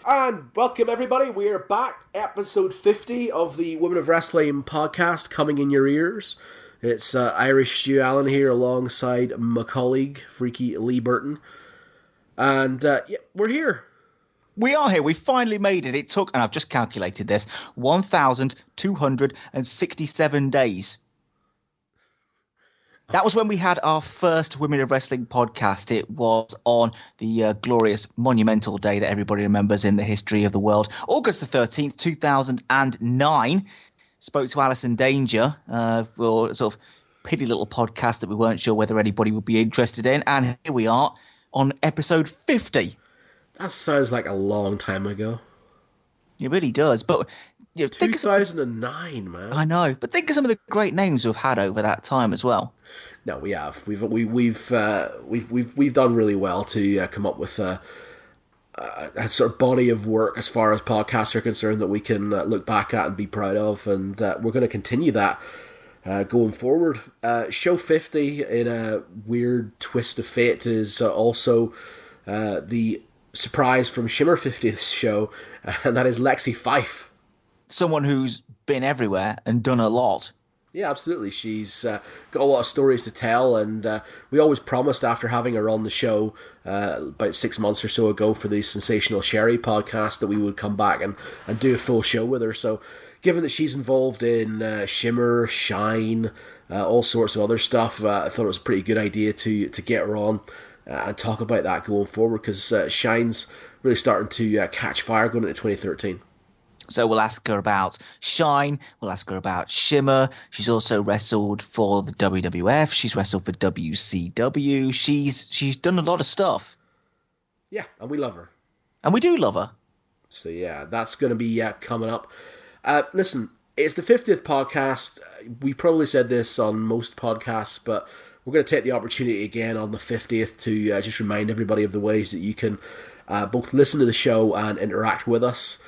And welcome everybody, we are back, episode 50 of the Women of Wrestling podcast coming in your ears. It's Irish Stu Allen here alongside my colleague, Freaky Lee Burton. And we're here. We are here, we finally made it. It took, and I've just calculated this, 1,267 days. That was when we had our first Women of Wrestling podcast. It was on the glorious, monumental day that everybody remembers in the history of the world. August the 13th, 2009. Spoke to Alison Danger for sort of pitty little podcast that we weren't sure whether anybody would be interested in. And here we are on episode 50. That sounds like a long time ago. It really does. But 2009, man. I know, but think of some of the great names we've had over that time as well. No, we have. We've done really well to come up with a sort of body of work as far as podcasts are concerned that we can look back at and be proud of, and we're going to continue that going forward. Show 50, in a weird twist of fate, is also the surprise from Shimmer 50th show, and that is Lexie Fyfe. Someone who's been everywhere and done a lot. Yeah, absolutely. She's got a lot of stories to tell, and we always promised after having her on the show about 6 months or so ago for the Sensational Sherry podcast that we would come back and do a full show with her. So given that she's involved in Shimmer, Shine, all sorts of other stuff, I thought it was a pretty good idea to get her on and talk about that going forward, because Shine's really starting to catch fire going into 2013. So we'll ask her about Shine, we'll ask her about Shimmer. She's also wrestled for the WWF, she's wrestled for WCW, she's done a lot of stuff. Yeah, and we love her. And we do love her. So yeah, that's going to be coming up. Listen, it's the 50th podcast. We probably said this on most podcasts, but we're going to take the opportunity again on the 50th to just remind everybody of the ways that you can both listen to the show and interact with us.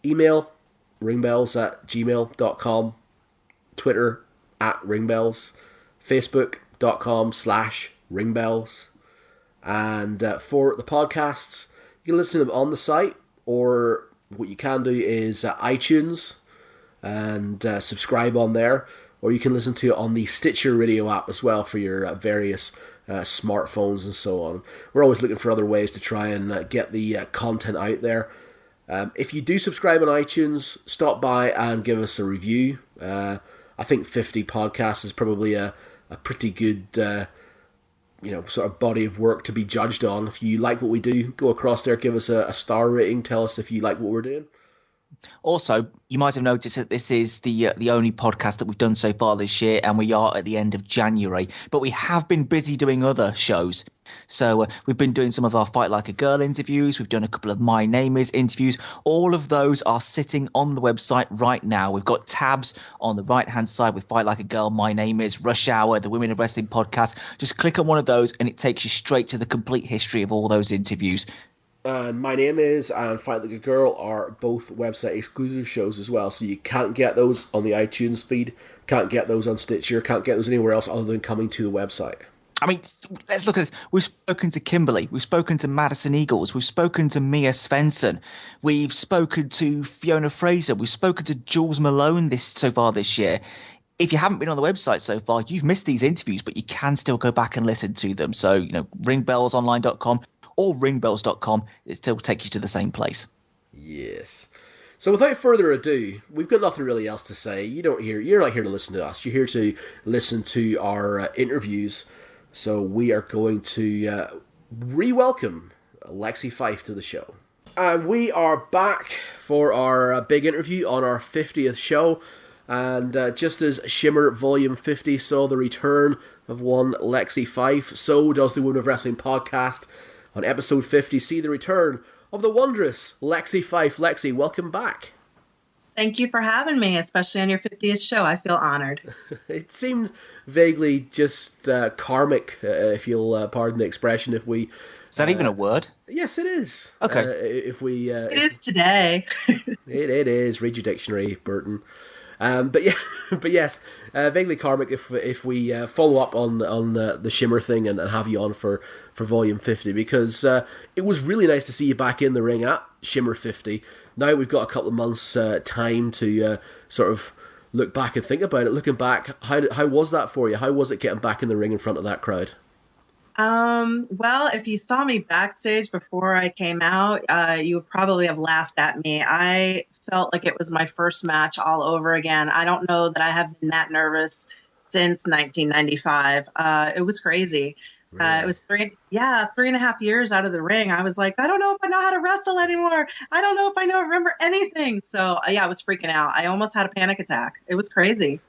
Email ringbells@gmail.com, Twitter @ringbells, Facebook.com/ringbells, and for the podcasts, you can listen to them on the site, or what you can do is iTunes and subscribe on there, or you can listen to it on the Stitcher Radio app as well for your various smartphones and so on. We're always looking for other ways to try and get the content out there. If you do subscribe on iTunes, stop by and give us a review. I think 50 podcasts is probably a pretty good sort of body of work to be judged on. If you like what we do, go across there, give us a star rating, tell us if you like what we're doing. Also, you might have noticed that this is the only podcast that we've done so far this year, and we are at the end of January. But we have been busy doing other shows. So we've been doing some of our Fight Like a Girl interviews. We've done a couple of My Name Is interviews. All of those are sitting on the website right now. We've got tabs on the right-hand side with Fight Like a Girl, My Name Is, Rush Hour, the Women of Wrestling podcast. Just click on one of those and it takes you straight to the complete history of all those interviews. And My Name Is and Fight Like a Girl are both website exclusive shows as well, so you can't get those on the iTunes feed, can't get those on Stitcher, can't get those anywhere else other than coming to the website. I mean, let's look at this. We've spoken to Kimberly, we've spoken to Madison Eagles, we've spoken to Mia Svensson, we've spoken to Fiona Fraser, we've spoken to Jules Malone so far this year. If you haven't been on the website so far, you've missed these interviews, but you can still go back and listen to them. So, ringbellsonline.com or ringbells.com, it still takes you to the same place. Yes. So without further ado, we've got nothing really else to say. You're not here to listen to us. You're here to listen to our interviews. So we are going to re-welcome Lexie Fyfe to the show. And we are back for our big interview on our 50th show. And just as Shimmer Volume 50 saw the return of one Lexie Fyfe, so does the Women of Wrestling podcast. On episode 50, see the return of the wondrous Lexie Fyfe. Lexie, welcome back. Thank you for having me, especially on your 50th show. I feel honored. It seemed vaguely just karmic, if you'll pardon the expression. If we is that even a word? Yes, it is. Okay. If we, it is today. it is. Read your dictionary, Burton. But yeah, but yes, vaguely karmic. If we follow up on the Shimmer thing and have you on for Volume 50, because it was really nice to see you back in the ring at Shimmer 50. Now we've got a couple of months time to sort of look back and think about it. Looking back, how was that for you? How was it getting back in the ring in front of that crowd? Well, if you saw me backstage before I came out, you would probably have laughed at me. I felt like it was my first match all over again. I don't know that I have been that nervous since 1995. It was crazy. Really? It was 3.5 years out of the ring. I was like, I don't know if I know how to wrestle anymore. I don't know if I remember anything. So I was freaking out. I almost had a panic attack. It was crazy.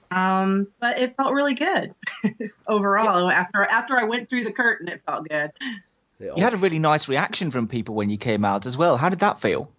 But it felt really good overall. Yeah. After I went through the curtain, it felt good. You had a really nice reaction from people when you came out as well. How did that feel?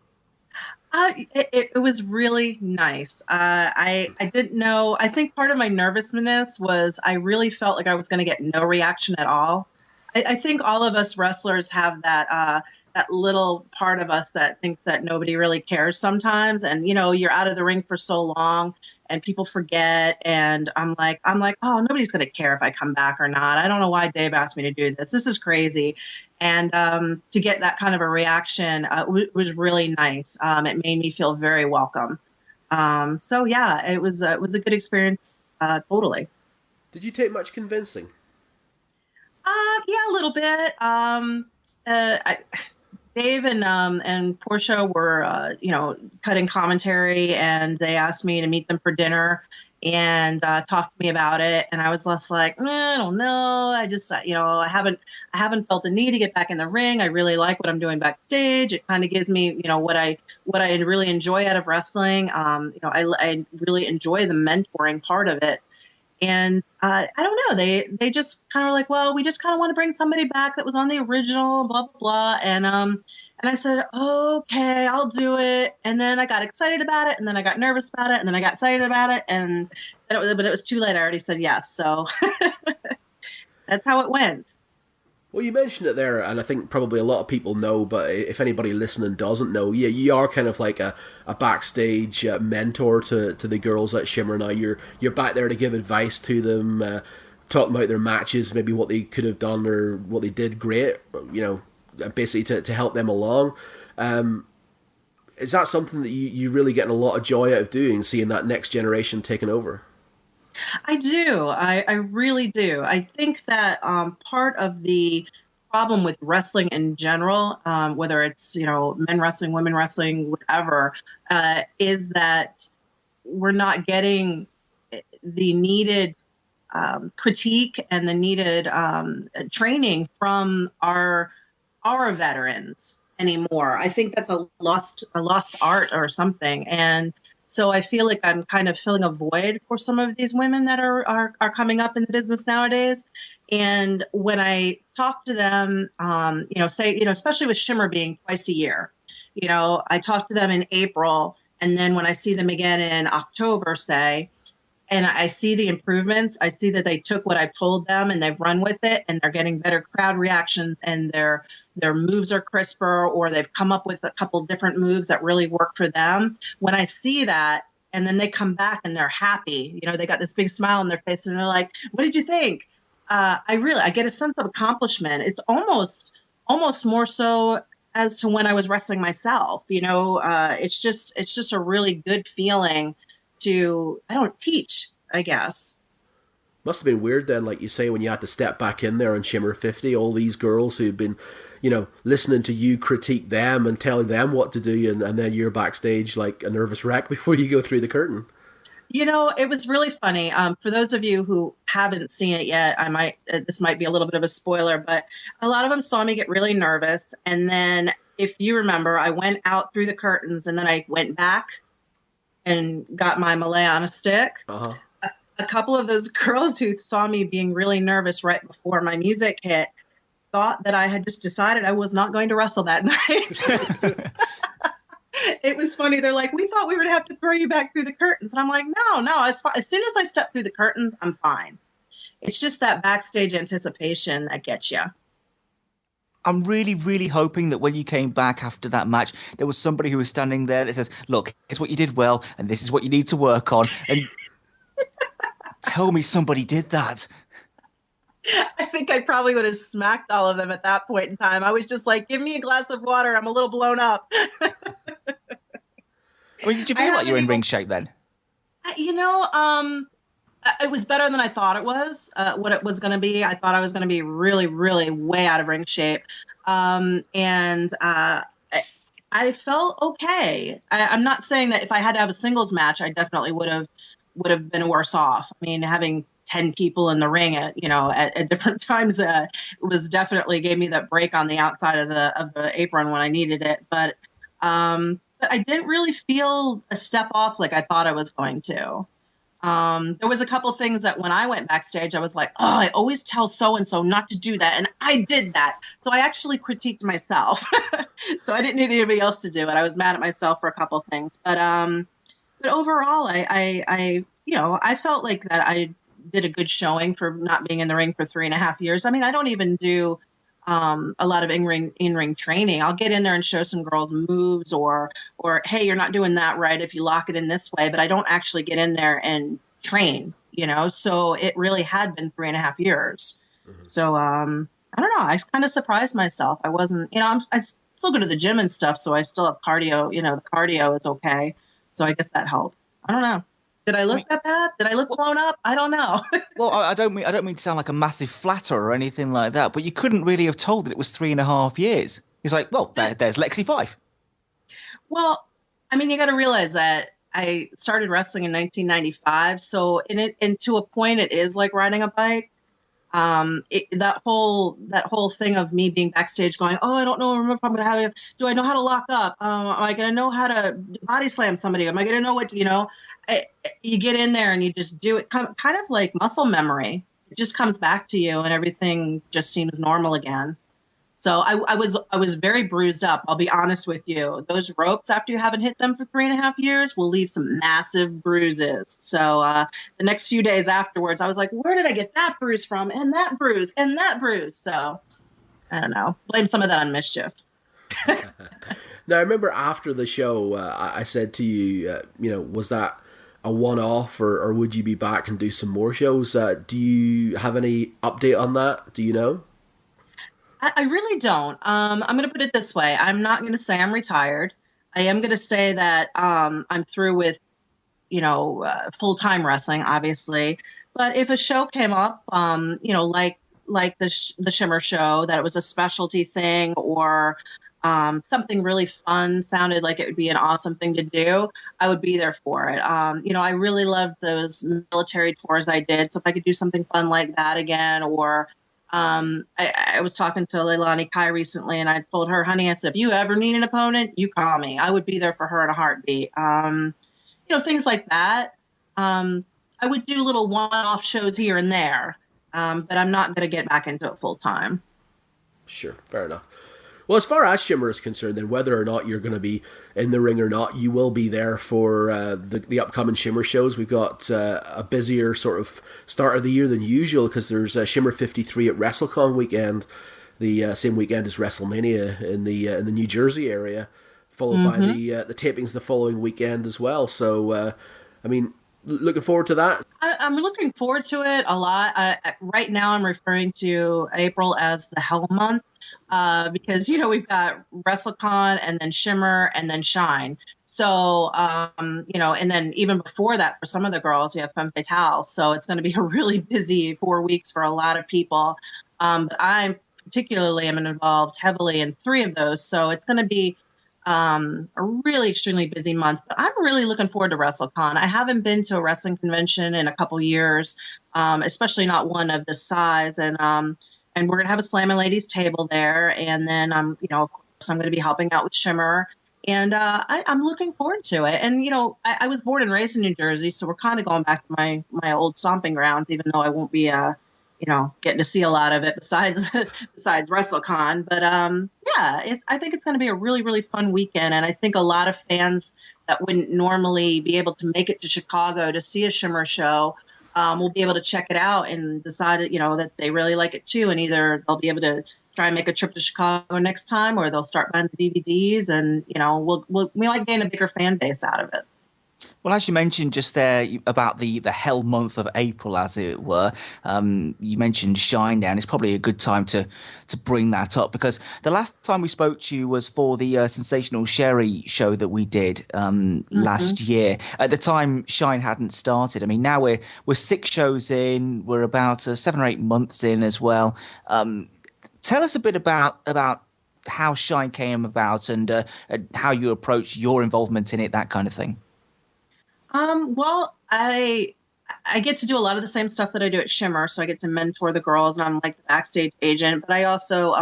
It was really nice. I didn't know. I think part of my nervousness was I really felt like I was going to get no reaction at all. I think all of us wrestlers have that little part of us that thinks that nobody really cares sometimes. And, you're out of the ring for so long and people forget. And I'm like, oh, nobody's going to care if I come back or not. I don't know why Dave asked me to do this. This is crazy. And to get that kind of a reaction was really nice. It made me feel very welcome. So, yeah, it was a good experience, totally. Did you take much convincing? Yeah, a little bit. Dave and Portia were, cutting commentary, and they asked me to meet them for dinner and talk to me about it. And I was less like, I don't know. I just, I haven't felt the need to get back in the ring. I really like what I'm doing backstage. It kind of gives me, what I really enjoy out of wrestling. I really enjoy the mentoring part of it. And I don't know, they just kind of were like, well, we just kind of want to bring somebody back that was on the original, blah, blah, blah. And I said, okay, I'll do it. And then I got excited about it. And then I got nervous about it. And then I got excited about it. And then but it was too late. I already said yes. So that's how it went. Well, you mentioned it there, and I think probably a lot of people know, but if anybody listening doesn't know, yeah, you are kind of like a backstage mentor to the girls at Shimmer now. You're back there to give advice to them, talking about their matches, maybe what they could have done or what they did great, basically to help them along. Is that something that you really getting a lot of joy out of doing, seeing that next generation taking over? I do. I really do. I think that part of the problem with wrestling in general, whether it's, men wrestling, women wrestling, whatever, is that we're not getting the needed critique and the needed training from our veterans anymore. I think that's a lost art or something. And so I feel like I'm kind of filling a void for some of these women that are coming up in the business nowadays. And when I talk to them, especially with Shimmer being twice a year, I talk to them in April, and then when I see them again in October, say, and I see the improvements, I see that they took what I told them and they've run with it, and they're getting better crowd reaction, and their moves are crisper, or they've come up with a couple different moves that really work for them. When I see that, and then they come back and they're happy, they got this big smile on their face and they're like, what did you think? I get a sense of accomplishment. It's almost more so as to when I was wrestling myself. It's just a really good feeling I don't teach, I guess. Must have been weird then, like you say, when you had to step back in there on Shimmer 50, all these girls who've been, listening to you critique them and telling them what to do, and then you're backstage like a nervous wreck before you go through the curtain. It was really funny. For those of you who haven't seen it yet, this might be a little bit of a spoiler, but a lot of them saw me get really nervous. And then, if you remember, I went out through the curtains and then I went back and got my Malaya on a stick. Uh-huh. A couple of those girls who saw me being really nervous right before my music hit thought that I had just decided I was not going to wrestle that night. It was funny. They're like, we thought we would have to throw you back through the curtains. And I'm like, no. As soon as I step through the curtains, I'm fine. It's just that backstage anticipation that gets you. I'm really, really hoping that when you came back after that match, there was somebody who was standing there that says, look, here's what you did well, and this is what you need to work on. And tell me somebody did that. I think I probably would have smacked all of them at that point in time. I was just like, give me a glass of water. I'm a little blown up. I mean, did you feel like you were in ring shape then? It was better than I thought it was, what it was going to be. I thought I was going to be really, really way out of ring shape. I felt okay. I'm not saying that if I had to have a singles match, I definitely would have been worse off. I mean, having 10 people in the ring at different times, was definitely gave me that break on the outside of the apron when I needed it. But I didn't really feel a step off like I thought I was going to. There was a couple things that when I went backstage, I was like, oh, I always tell so-and-so not to do that. And I did that. So I actually critiqued myself. So I didn't need anybody else to do it. I was mad at myself for a couple things. But overall, I felt like that I did a good showing for not being in the ring for 3.5 years. I mean, I don't even do a lot of in-ring training. I'll get in there and show some girls moves or, hey, you're not doing that right if you lock it in this way, but I don't actually get in there and train, so it really had been 3.5 years. Mm-hmm. So, I don't know. I kind of surprised myself. I wasn't, I still go to the gym and stuff. So I still have cardio, the cardio is okay. So I guess that helped. I don't know. Did I look that bad? Did I look blown up? I don't know. Well, I don't mean to sound like a massive flatterer or anything like that, but you couldn't really have told that it was 3.5 years. It's like, well, there's Lexie Fyfe. Well, I mean, you got to realize that I started wrestling in 1995, so and to a point, it is like riding a bike. That whole thing of me being backstage going, oh, I don't know if I'm going to have, do I know how to lock up? Am I going to know how to body slam somebody? Am I going to know what, you get in there and you just do it kind of like muscle memory. It just comes back to you and everything just seems normal again. So I was very bruised up. I'll be honest with you. Those ropes, after you haven't hit them for 3.5 years, will leave some massive bruises. So the next few days afterwards, I was like, where did I get that bruise from? And that bruise and that bruise. So I don't know. Blame some of that on mischief. Now, I remember after the show, I said to you, was that a one-off or would you be back and do some more shows? Do you have any update on that? Do you know? I really don't. I'm going to put it this way. I'm not going to say I'm retired. I am going to say that I'm through with, full-time wrestling, obviously. But if a show came up, like the Shimmer show, that it was a specialty thing or something really fun, sounded like it would be an awesome thing to do, I would be there for it. I really loved those military tours I did. So if I could do something fun like that again, or I was talking to Leilani Kai recently, and I told her, honey, I said, if you ever need an opponent, you call me. I would be there for her in a heartbeat. Things like that. I would do little one-off shows here and there, but I'm not going to get back into it full time. Sure, fair enough. Well, as far as Shimmer is concerned, then whether or not you're going to be in the ring or not, you will be there for the upcoming Shimmer shows. We've got a busier sort of start of the year than usual because there's Shimmer 53 at WrestleCon weekend, the same weekend as WrestleMania in the New Jersey area, followed by the tapings the following weekend as well. So, looking forward to that. I'm looking forward to it a lot. Right now, I'm referring to April as the Hell Month. Because, we've got WrestleCon and then Shimmer and then Shine. So, and then even before that, for some of the girls, you have Femme Fatale. So it's going to be a really busy 4 weeks for a lot of people. But I particularly am involved heavily in 3 of those. So it's going to be a really extremely busy month. But I'm really looking forward to WrestleCon. I haven't been to a wrestling convention in a couple years, especially not one of this size. And we're going to have a Slammin' Ladies table there. And then, of course, I'm going to be helping out with Shimmer. And I'm looking forward to it. And, I was born and raised in New Jersey, so we're kind of going back to my old stomping grounds, even though I won't be, getting to see a lot of it besides WrestleCon. But, I think it's going to be a really, really fun weekend. And I think a lot of fans that wouldn't normally be able to make it to Chicago to see a Shimmer show we'll be able to check it out and decide, that they really like it too. And either they'll be able to try and make a trip to Chicago next time, or they'll start buying the DVDs, and we might gain a bigger fan base out of it. Well, as you mentioned just there about the hell month of April, as it were, you mentioned Shinedown. It's probably a good time to bring that up, because the last time we spoke to you was for the Sensational Sherry show that we did last year. At the time, Shine hadn't started. I mean, now we're 6 shows in. We're about 7 or 8 months in as well. Tell us a bit about how Shine came about and how you approach your involvement in it, that kind of thing. Well, I get to do a lot of the same stuff that I do at Shimmer. So I get to mentor the girls, and I'm like the backstage agent. But I also,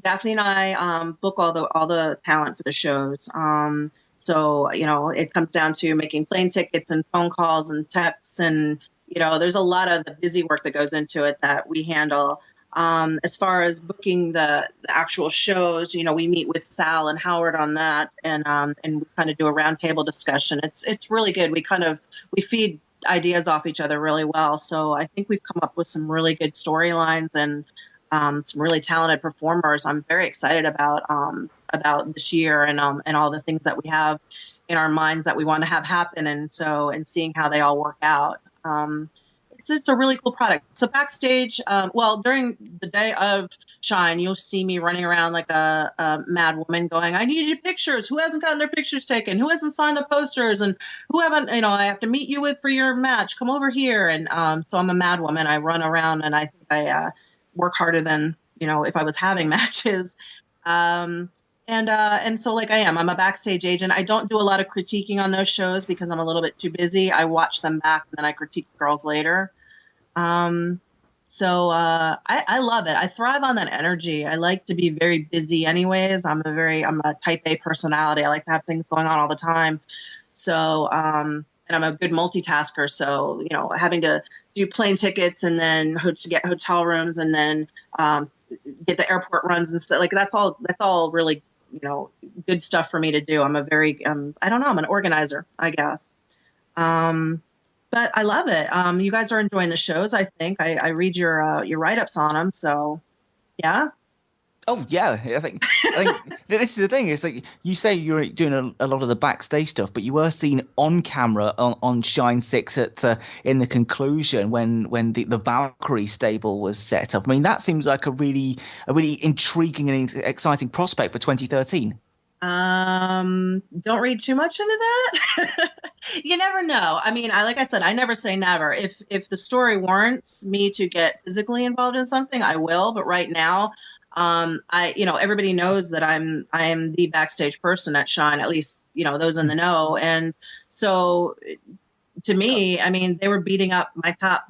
Daphne and I book all the talent for the shows. So it comes down to making plane tickets and phone calls and texts, and there's a lot of the busy work that goes into it that we handle. As far as booking the actual shows, we meet with Sal and Howard on that, and we kind of do a roundtable discussion. It's really good. We feed ideas off each other really well. So I think we've come up with some really good storylines and some really talented performers. I'm very excited about this year and all the things that we have in our minds that we want to have happen, and seeing how they all work out. It's a really cool product. So backstage, during the day of Shine, you'll see me running around like a mad woman going, I need your pictures. Who hasn't gotten their pictures taken? Who hasn't signed the posters? And who haven't, I have to meet you for your match. Come over here. And so I'm a mad woman. I run around, and I think I work harder than, if I was having matches. And so like I'm a backstage agent. I don't do a lot of critiquing on those shows because I'm a little bit too busy. I watch them back, and then I critique the girls later. So I love it. I thrive on that energy. I like to be very busy anyways. I'm a type A personality. I like to have things going on all the time. So, and I'm a good multitasker. So, having to do plane tickets and then to get hotel rooms and then, get the airport runs and stuff like that's all really, good stuff for me to do. I'm a very, I don't know, I'm an organizer, I guess. But I love it. You guys are enjoying the shows, I think. I read your write-ups on them, so yeah. Oh yeah, I think this is the thing. It's like you say you're doing a lot of the backstage stuff, but you were seen on camera on Shine 6 in the conclusion when the Valkyrie stable was set up. I mean, that seems like a really intriguing and exciting prospect for 2013. Don't read too much into that. You never know. I mean, like I said, I never say never. If the story warrants me to get physically involved in something, I will. But right now, everybody knows that I am the backstage person at Shine, at least, those in the know. And so to me, I mean, they were beating up my top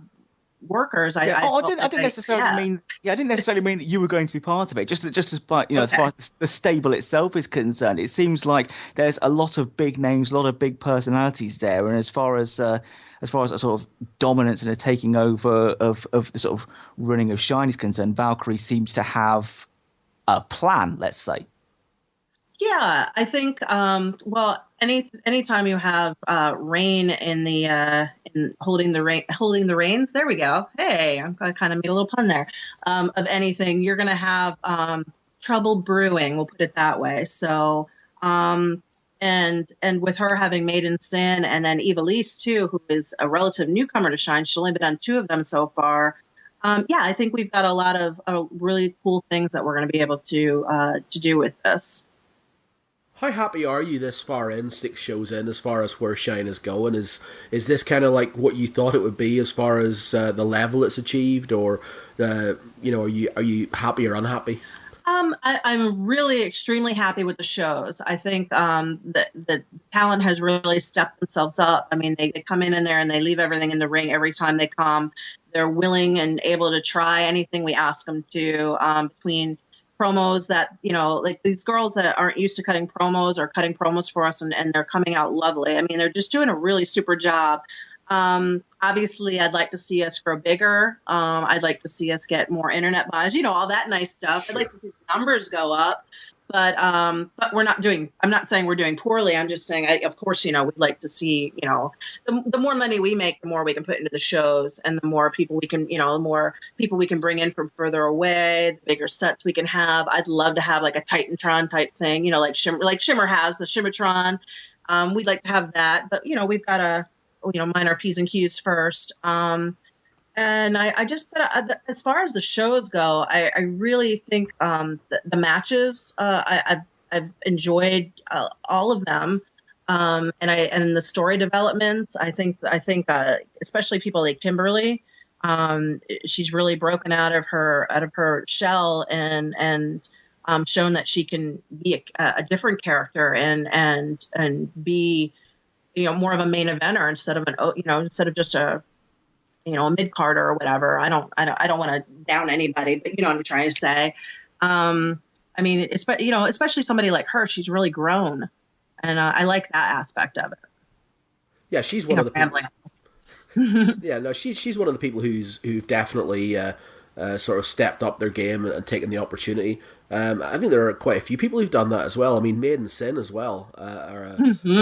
workers. I didn't necessarily mean that you were going to be part of it. Just as far, as far as the stable itself is concerned, it seems like there's a lot of big names, a lot of big personalities there. And as far as a sort of dominance and a taking over of the sort of running of Shine is concerned, Valkyrie seems to have a plan, let's say. Yeah, I think, anytime you have rain in holding the reins, there we go. Hey, I kind of made a little pun there, of anything, you're going to have trouble brewing, we'll put it that way. So, and with her having Maiden Sin and then Evilise too, who is a relative newcomer to Shine, she's only been on 2 of them so far. I think we've got a lot of really cool things that we're going to be able to do with this. How happy are you this far in, 6 shows in, as far as where Shine is going? Is this kind of like what you thought it would be as far as the level it's achieved, or are you happy or unhappy? I'm really extremely happy with the shows. I think the talent has really stepped themselves up. I mean, they come in there and they leave everything in the ring every time they come. They're willing and able to try anything we ask them to, between promos that, like these girls that aren't used to cutting promos are cutting promos for us, and they're coming out lovely. I mean, they're just doing a really super job. Obviously, I'd like to see us grow bigger. I'd like to see us get more internet buys, all that nice stuff. Sure. I'd like to see the numbers go up. But I'm not saying we're doing poorly. I'm just saying, of course, we'd like to see, the more money we make, the more we can put into the shows, and the more people we can, the more people we can bring in from further away, the bigger sets we can have. I'd love to have like a Titantron type thing, like Shimmer has the Shimmertron. We'd like to have that, but we've got to, mind our P's and Q's first. And I just, as far as the shows go, I really think the matches, I've enjoyed all of them, and the story developments. I think especially people like Kimberly, she's really broken out of her shell and shown that she can be a different character and be more of a main eventer instead of just a mid carder or whatever. I don't want to down anybody, but you know what I'm trying to say. I mean, especially somebody like her, she's really grown, and I like that aspect of it. Yeah, she's one of the people. Yeah, no, she's one of the people who've definitely sort of stepped up their game and taken the opportunity. I think there are quite a few people who've done that as well. I mean, Maiden Sin as well are a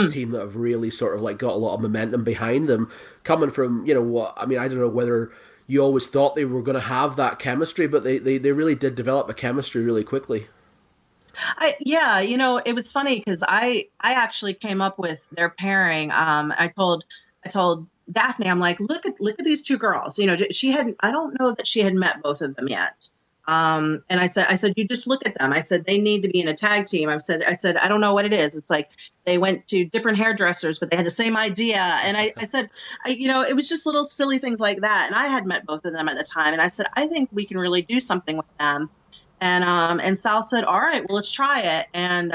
team that have really sort of like got a lot of momentum behind them, coming from I don't know whether you always thought they were going to have that chemistry, but they really did develop a chemistry really quickly. It was funny because I actually came up with their pairing. I told Daphne, I'm like, look at these two girls. I don't know that she had met both of them yet. And I said, you just look at them. I said, they need to be in a tag team. I said, I don't know what it is. It's like they went to different hairdressers, but they had the same idea. And I said, it was just little silly things like that. And I had met both of them at the time. And I said, I think we can really do something with them. And Sal said, all right, well, let's try it. And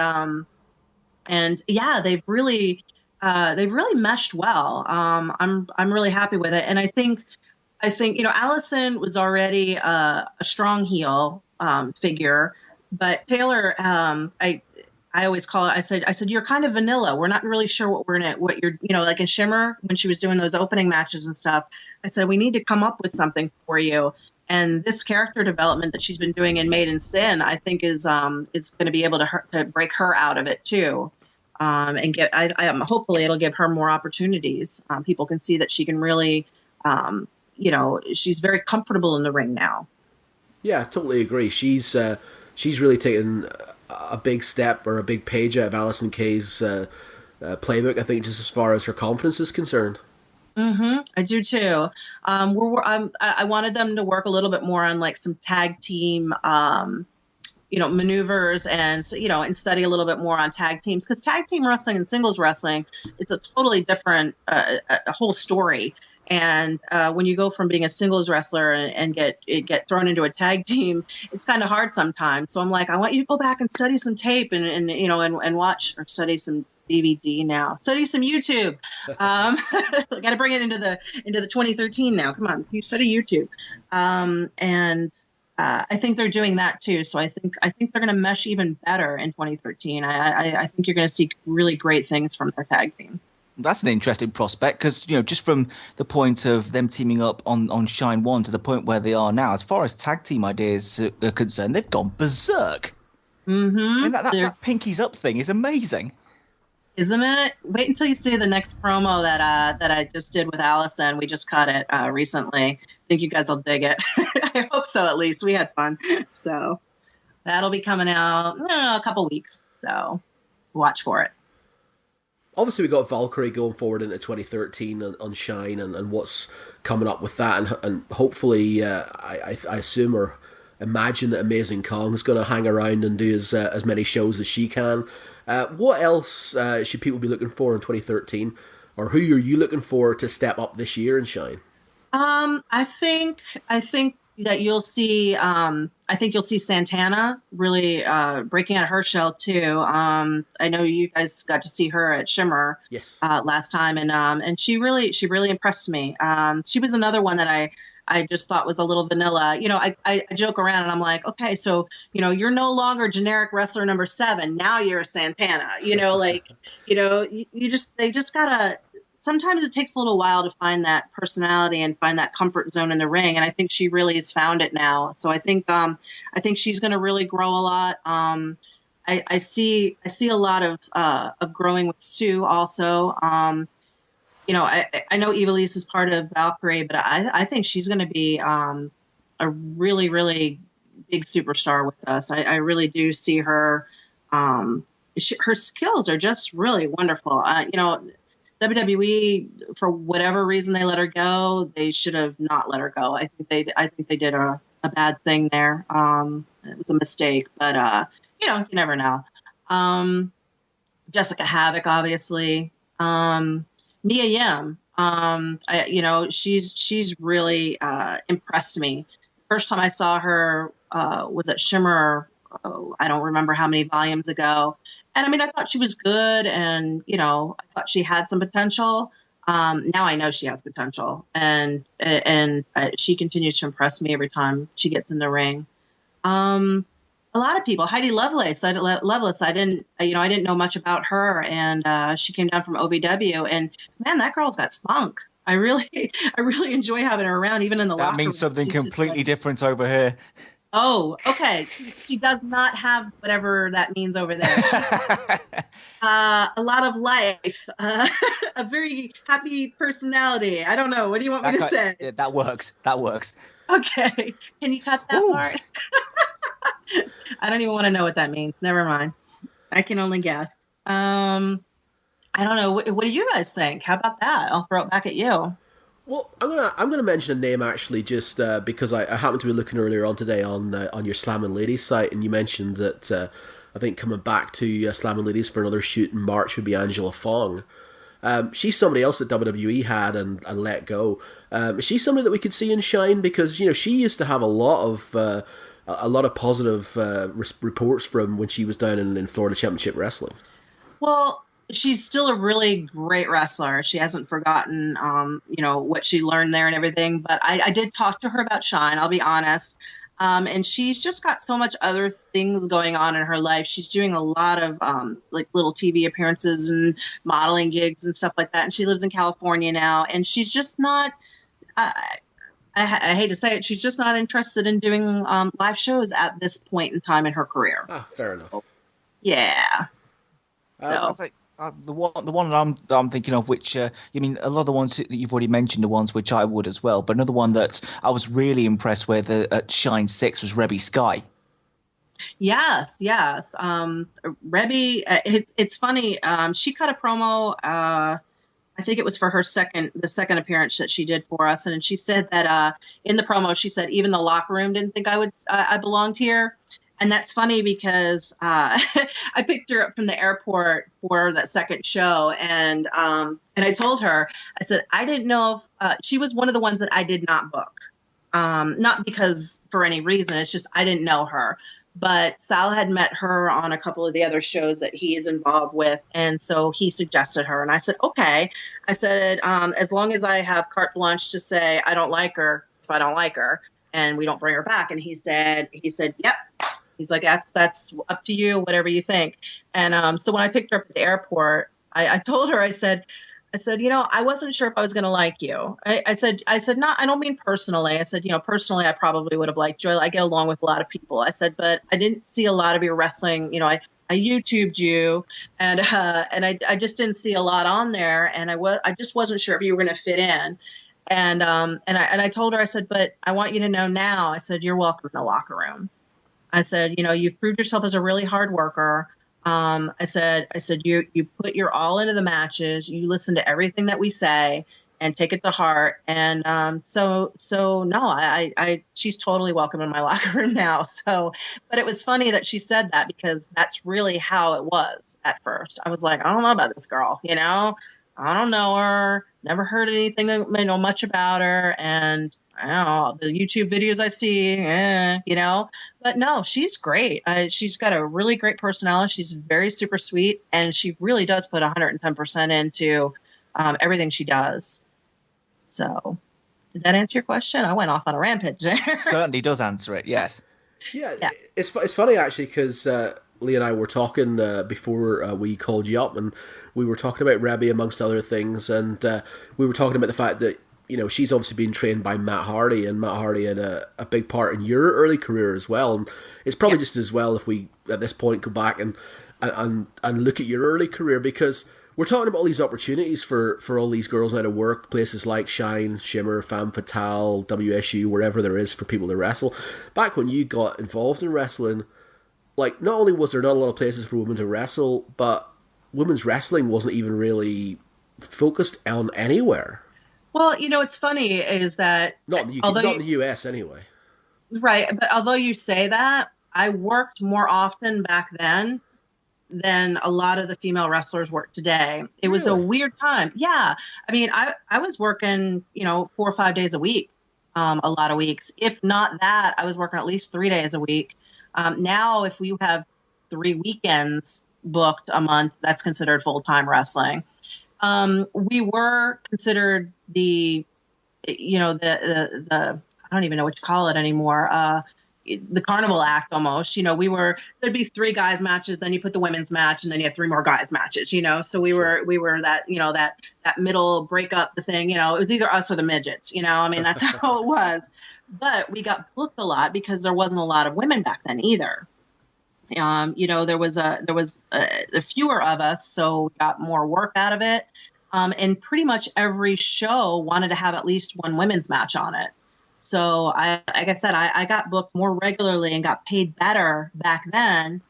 yeah, they've really meshed well. I'm really happy with it. And I think Allison was already a strong heel figure, but Taylor, I always call it. I said you're kind of vanilla. We're not really sure what you're like in Shimmer when she was doing those opening matches and stuff. I said we need to come up with something for you. And this character development that she's been doing in Maiden Sin, I think is going to be able to break her out of it too. And hopefully it'll give her more opportunities. People can see that she can really, she's very comfortable in the ring now. Yeah, I totally agree. She's really taken a big step or a big page out of Alison Kay's playbook, I think, just as far as her confidence is concerned. I do too. I wanted them to work a little bit more on like some tag team, maneuvers and study a little bit more on tag teams, because tag team wrestling and singles wrestling, it's a totally different, a whole story. And when you go from being a singles wrestler and get thrown into a tag team, it's kind of hard sometimes. So I'm like, I want you to go back and study some tape and watch, or study some DVD now. Study some YouTube. I got to bring it into the 2013 now. Come on, you study YouTube. I think they're doing that too. So I think they're going to mesh even better in 2013. I think you're going to see really great things from their tag team. That's an interesting prospect because, just from the point of them teaming up on Shine 1 to the point where they are now, as far as tag team ideas are concerned, they've gone berserk. And that Pinkies Up thing is amazing. Isn't it? Wait until you see the next promo that I just did with Allison. We just cut it recently. I think you guys will dig it. I hope so, at least. We had fun. So that'll be coming out in a couple weeks. So watch for it. Obviously, we got Valkyrie going forward into 2013 on Shine and what's coming up with that. And hopefully, I assume or imagine that Amazing Kong's going to hang around and do as many shows as she can. What else should people be looking for in 2013? Or who are you looking for to step up this year in Shine? I think that you'll see. I think you'll see Santana really breaking out of her shell too. I know you guys got to see her at Shimmer last time, and she really impressed me. She was another one that I just thought was a little vanilla. I joke around and I'm like, okay, so, you're no longer generic wrestler number 7. Now you're a Santana, they just gotta, sometimes it takes a little while to find that personality and find that comfort zone in the ring. And I think she really has found it now. So I think she's going to really grow a lot. I see a lot of growing with Sue also. I know Evilise is part of Valkyrie, but I think she's going to be a really, really big superstar with us. I really do see her. Her skills are just really wonderful. WWE, for whatever reason they let her go, they should have not let her go. I think they did a bad thing there. It was a mistake, but you never know. Jessica Havoc, obviously. Mia Yim, she's really impressed me. First time I saw her was at Shimmer. I don't remember how many volumes ago. And I mean, I thought she was good, and I thought she had some potential. Now I know she has potential, and she continues to impress me every time she gets in the ring. A lot of people, Heidi Lovelace. I didn't know much about her, and she came down from OVW, and man, that girl's got spunk. I really enjoy having her around, even in the locker room. That means something completely different over here. Oh, okay. She does not have whatever that means over there. A lot of life, a very happy personality. I don't know. What do you want me to say? Yeah, that works. Okay. Can you cut that part? I don't even want to know what that means. Never mind. I can only guess. I don't know. What do you guys think? How about that? I'll throw it back at you. Well, I'm gonna mention a name actually, just because I happened to be looking earlier on today on your Slammin' Ladies site, and you mentioned that I think coming back to Slammin' Ladies for another shoot in March would be Angela Fong. She's somebody else that WWE had and let go. Is she somebody that we could see and shine, because she used to have a lot of positive reports from when she was down in Florida Championship Wrestling. Well, she's still a really great wrestler. She hasn't forgotten, what she learned there and everything. But I did talk to her about Shine, I'll be honest. And she's just got so much other things going on in her life. She's doing a lot of little TV appearances and modeling gigs and stuff like that. And she lives in California now. And she's just not, I hate to say it, she's just not interested in doing live shows at this point in time in her career. Fair enough. Yeah. The one that I'm thinking of, which a lot of the ones that you've already mentioned, the ones which I would as well, but another one that I was really impressed with at Shine 6 was Reby Sky. Yes. Reby, it's funny. She cut a promo. I think it was for the second appearance that she did for us, and she said that in the promo, she said even the locker room didn't think I belonged here. And that's funny because I picked her up from the airport for that second show, and I told her, I said, I didn't know if she was one of the ones that I did not book, not because for any reason. It's just I didn't know her. But Sal had met her on a couple of the other shows that he is involved with, and so he suggested her. And I said, okay. I said, as long as I have carte blanche to say I don't like her if I don't like her, and we don't bring her back. And he said, yep. He's like, that's up to you, whatever you think. And so when I picked her up at the airport, I told her, I said, I wasn't sure if I was going to like you. I said, no, I don't mean personally. I said, personally, I probably would have liked you. I get along with a lot of people. I said, but I didn't see a lot of your wrestling. I YouTubed you, and I just didn't see a lot on there, and I just wasn't sure if you were going to fit in. And I told her, I said, but I want you to know now. I said, you're welcome in the locker room. I said, you've proved yourself as a really hard worker. I said, you put your all into the matches. You listen to everything that we say and take it to heart. And so no, she's totally welcome in my locker room now. So, but it was funny that she said that, because that's really how it was at first. I was like, I don't know about this girl, I don't know her, never heard anything, much about her. And I don't know, the YouTube videos I see, but no, she's great. She's got a really great personality. She's very super sweet, and she really does put 110% into everything she does. So, did that answer your question? I went off on a rampage there. Certainly does answer it, yes. Yeah. It's funny actually, because Lee and I were talking before we called you up, and we were talking about Reby amongst other things, and we were talking about the fact that she's obviously been trained by Matt Hardy, and Matt Hardy had a big part in your early career as well. And it's probably just as well if we, at this point, go back and look at your early career, because we're talking about all these opportunities for all these girls now to work places like Shine, Shimmer, Femme Fatale, WSU, wherever there is for people to wrestle. Back when you got involved in wrestling, like, not only was there not a lot of places for women to wrestle, but women's wrestling wasn't even really focused on anywhere. Well, what's funny is that not in the US anyway. Right, but although you say that, I worked more often back then than a lot of the female wrestlers work today. It was a weird time. Yeah. I mean, I was working, 4 or 5 days a week, a lot of weeks. If not that, I was working at least 3 days a week. Now, if we have 3 weekends booked a month, that's considered full-time wrestling. We were considered the I don't even know what you call it anymore. The Carnival Act almost, there'd be 3 guys matches, then you put the women's match, and then you have 3 more guys matches, so we were that, that middle breakup, the thing, it was either us or the midgets, that's how it was. But we got booked a lot because there wasn't a lot of women back then either. There was fewer of us, so we got more work out of it. And pretty much every show wanted to have at least one women's match on it. So like I said, I got booked more regularly and got paid better back then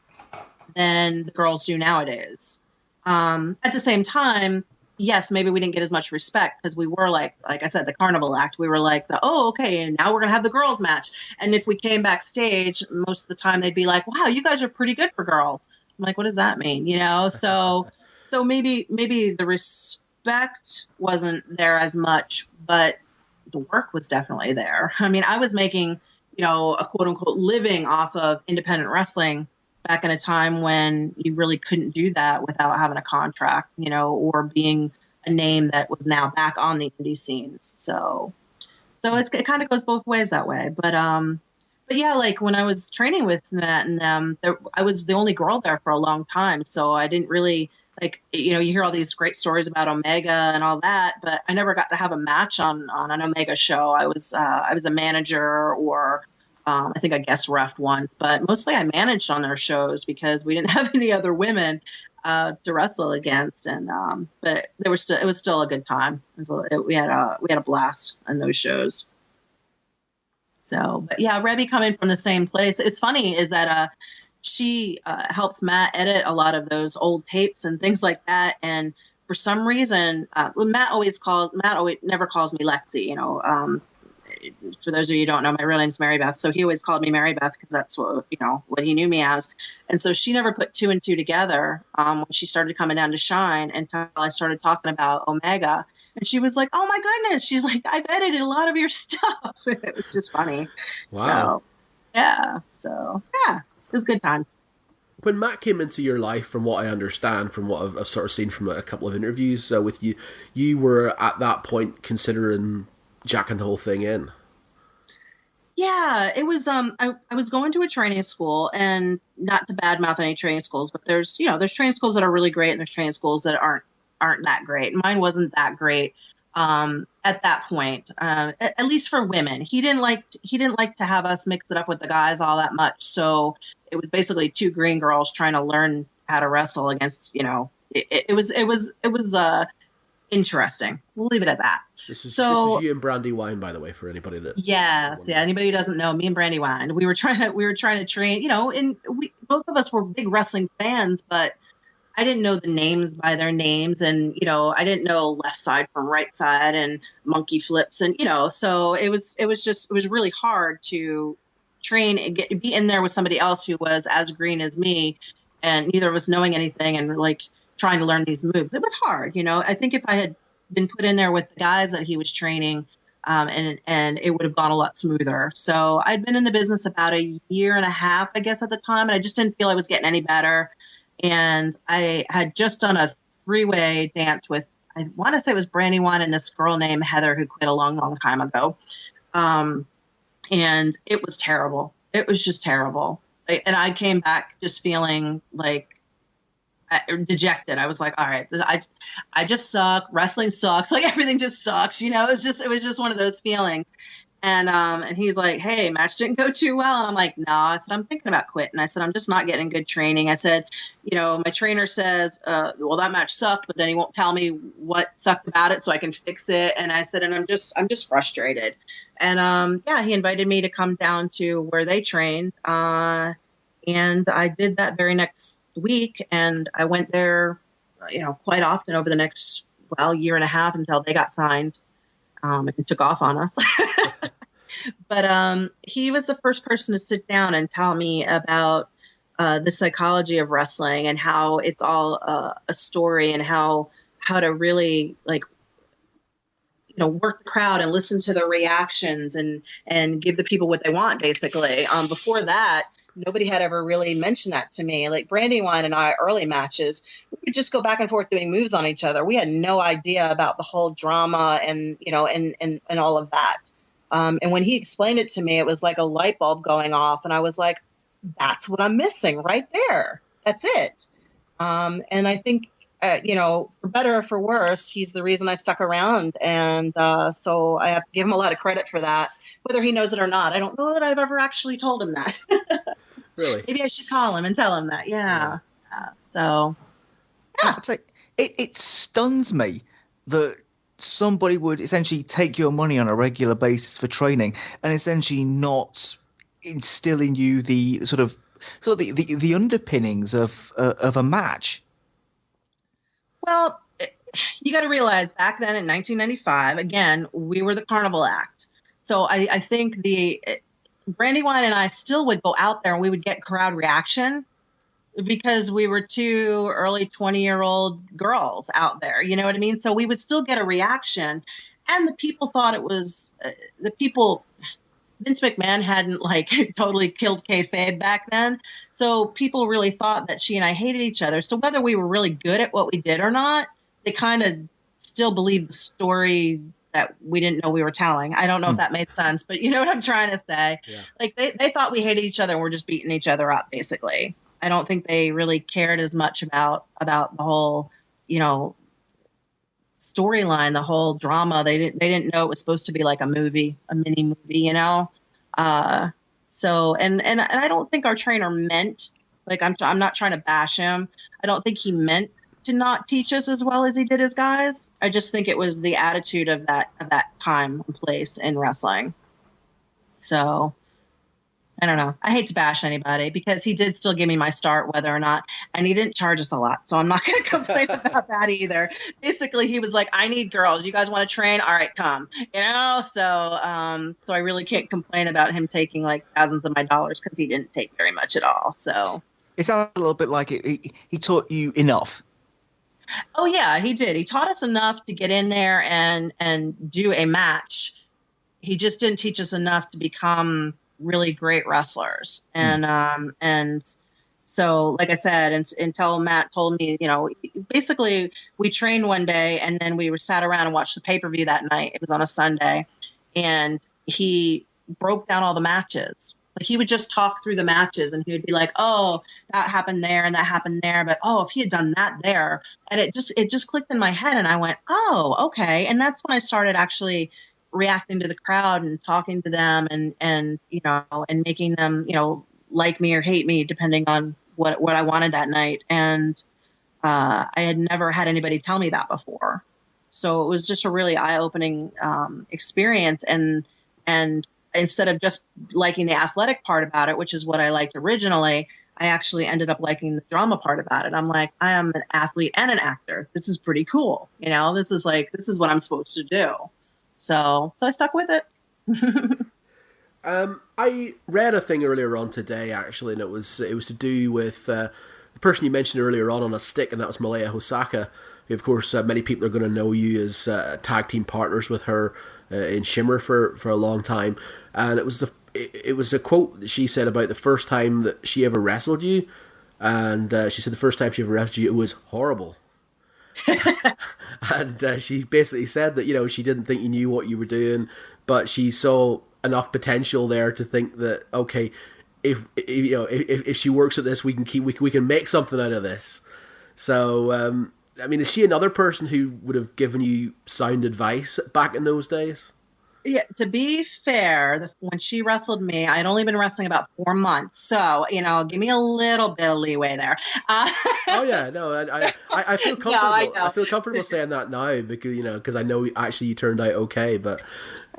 than the girls do nowadays. At the same time, yes, maybe we didn't get as much respect because we were like I said, the Carnival Act. We were like, okay, and now we're going to have the girls match. And if we came backstage, most of the time they'd be like, wow, you guys are pretty good for girls. I'm like, what does that mean? So maybe the respect wasn't there as much, but the work was definitely there. I mean, I was making, a quote unquote living off of independent wrestling back in a time when you really couldn't do that without having a contract, or being a name that was now back on the indie scenes. So it kind of goes both ways that way. But yeah, like when I was training with Matt and them, I was the only girl there for a long time. So I didn't really, you hear all these great stories about Omega and all that, but I never got to have a match on an Omega show. I was a manager, or I think I guest ref once, but mostly I managed on their shows because we didn't have any other women to wrestle against. And but it was still a good time. We had a blast on those shows. So, but yeah, Reby coming from the same place. It's funny is that she helps Matt edit a lot of those old tapes and things like that. And for some reason, Matt never calls me Lexie. For those of you who don't know, my real name's Mary Beth. So he always called me Mary Beth because that's what he knew me as. And so she never put 2 and 2 together when she started coming down to Shine until I started talking about Omega. And she was like, oh my goodness. She's like, I've edited a lot of your stuff. It was just funny. Wow. So yeah, it was good times. When Matt came into your life, from what I understand, from what I've sort of seen from a couple of interviews with you, you were at that point considering jacking the whole thing in. Yeah, it was. I was going to a training school, and not to badmouth any training schools, but there's training schools that are really great, and there's training schools that aren't that great. Mine wasn't that great at that point, at least for women. He didn't like to have us mix it up with the guys all that much. So it was basically 2 green girls trying to learn how to wrestle against. It was interesting. We'll leave it at that. This is you and Brandywine, by the way, for anybody that. Yes, yeah. Anybody who doesn't know, me and Brandywine, we were trying to train. And we both of us were big wrestling fans, but I didn't know the names by their names, and I didn't know left side from right side and monkey flips, and so it was really hard to train and be in there with somebody else who was as green as me, and neither of us knowing anything, and like trying to learn these moves. It was hard, I think if I had been put in there with the guys that he was training, and it would have gone a lot smoother. So I'd been in the business about a year and a half, I guess, at the time, and I just didn't feel I was getting any better. And I had just done a 3-way dance with, I want to say it was Brandywine and this girl named Heather who quit a long, long time ago. And it was terrible. It was just terrible. And I came back just feeling like dejected. I was like, all right, I just suck. Wrestling sucks. Like everything just sucks. You know, it was just one of those feelings. And he's like, hey, match didn't go too well. And I'm like, no. I said, I'm thinking about quitting. I said, I'm just not getting good training. I said, you know, my trainer says, well, that match sucked, but then he won't tell me what sucked about it so I can fix it. And I said, and I'm just frustrated. And he invited me to come down to where they trained. And I did that very next week. And I went there, you know, quite often over the next, year and a half until they got signed. And took off on us. But he was the first person to sit down and tell me about the psychology of wrestling and how it's all a story and how to really, like, you know, work the crowd and listen to the reactions and give the people what they want, basically. Before that, nobody had ever really mentioned that to me. Like Brandywine and I, early matches, we would just go back and forth doing moves on each other. We had no idea about the whole drama and, you know, and all of that. And when he explained it to me, it was like a light bulb going off. And I was like, that's what I'm missing right there. That's it. And I think, you know, for better or for worse, he's the reason I stuck around. And so I have to give him a lot of credit for that, whether he knows it or not. I don't know that I've ever actually told him that. Really? Maybe I should call him and tell him that. Yeah. So, yeah. It's like, it stuns me that somebody would essentially take your money on a regular basis for training and essentially not instill in you the the underpinnings of a match. Well, you got to realize back then in 1995, again, we were the Carnival Act. So I think Brandywine and I still would go out there and we would get crowd reaction because we were two early 20-year-old girls out there. You know what I mean? So we would still get a reaction. And the people thought it was Vince McMahon hadn't like totally killed kayfabe back then. So people really thought that she and I hated each other. So whether we were really good at what we did or not, they kind of still believed the story that we didn't know we were telling. I don't know if that made sense, but you know what I'm trying to say? Yeah. Like they thought we hated each other and we're just beating each other up, basically. I don't think they really cared as much about the whole, you know, storyline, the whole drama. They didn't know it was supposed to be like a movie, a mini movie, you know? So, and I don't think our trainer meant, like, I'm not trying to bash him. I don't think he meant to not teach us as well as he did his guys. I just think it was the attitude of that time and place in wrestling. So I don't know. I hate to bash anybody because he did still give me my start, whether or not, and he didn't charge us a lot. So I'm not going to complain about that either. Basically, he was like, I need girls. You guys want to train? All right, come. You know? So, so I really can't complain about him taking like thousands of my dollars because he didn't take very much at all. So it sounds a little bit like he taught you enough. Oh yeah, he did. He taught us enough to get in there and do a match. He just didn't teach us enough to become really great wrestlers. And so, like I said, until Matt told me, you know, basically we trained one day and then we sat around and watched the pay-per-view that night. It was on a Sunday, and he broke down all the matches. Like he would just talk through the matches and he would be like, oh, that happened there and that happened there. But, oh, if he had done that there. And it just clicked in my head and I went, oh, okay. And that's when I started actually reacting to the crowd and talking to them and, you know, and making them, you know, like me or hate me, depending on what I wanted that night. And I had never had anybody tell me that before. So it was just a really eye-opening experience. And instead of just liking the athletic part about it, which is what I liked originally, I actually ended up liking the drama part about it. I'm like, I am an athlete and an actor. This is pretty cool. You know, this is what I'm supposed to do. So I stuck with it. I read a thing earlier on today, actually, and it was to do with the person you mentioned earlier on a stick, and that was Malaya Hosaka. Of course, many people are going to know you as tag team partners with her in Shimmer for a long time. And it was a quote that she said about the first time that she ever wrestled you, and she said the first time she ever wrestled you, it was horrible. And she basically said that, you know, she didn't think you knew what you were doing, but she saw enough potential there to think that, okay, if she works at this, we can make something out of this. So, I mean, is she another person who would have given you sound advice back in those days? Yeah, to be fair, when she wrestled me, I'd only been wrestling about 4 months. So, give me a little bit of leeway there. Oh, yeah, no, I feel comfortable. No, I know. I feel comfortable saying that now because I know actually you turned out okay, but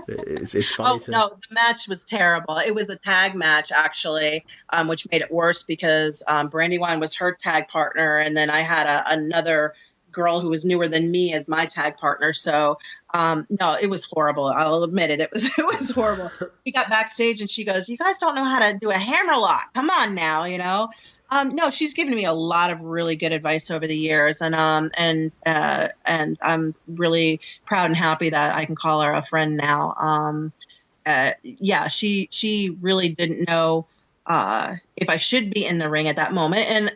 it's funny too. No, the match was terrible. It was a tag match, actually, which made it worse because Brandywine was her tag partner, and then I had another girl who was newer than me as my tag partner. So no, it was horrible. I'll admit it. It was horrible. We got backstage and she goes, "You guys don't know how to do a hammerlock. Come on now, No, she's given me a lot of really good advice over the years, and I'm really proud and happy that I can call her a friend now. Yeah, she really didn't know if I should be in the ring at that moment, and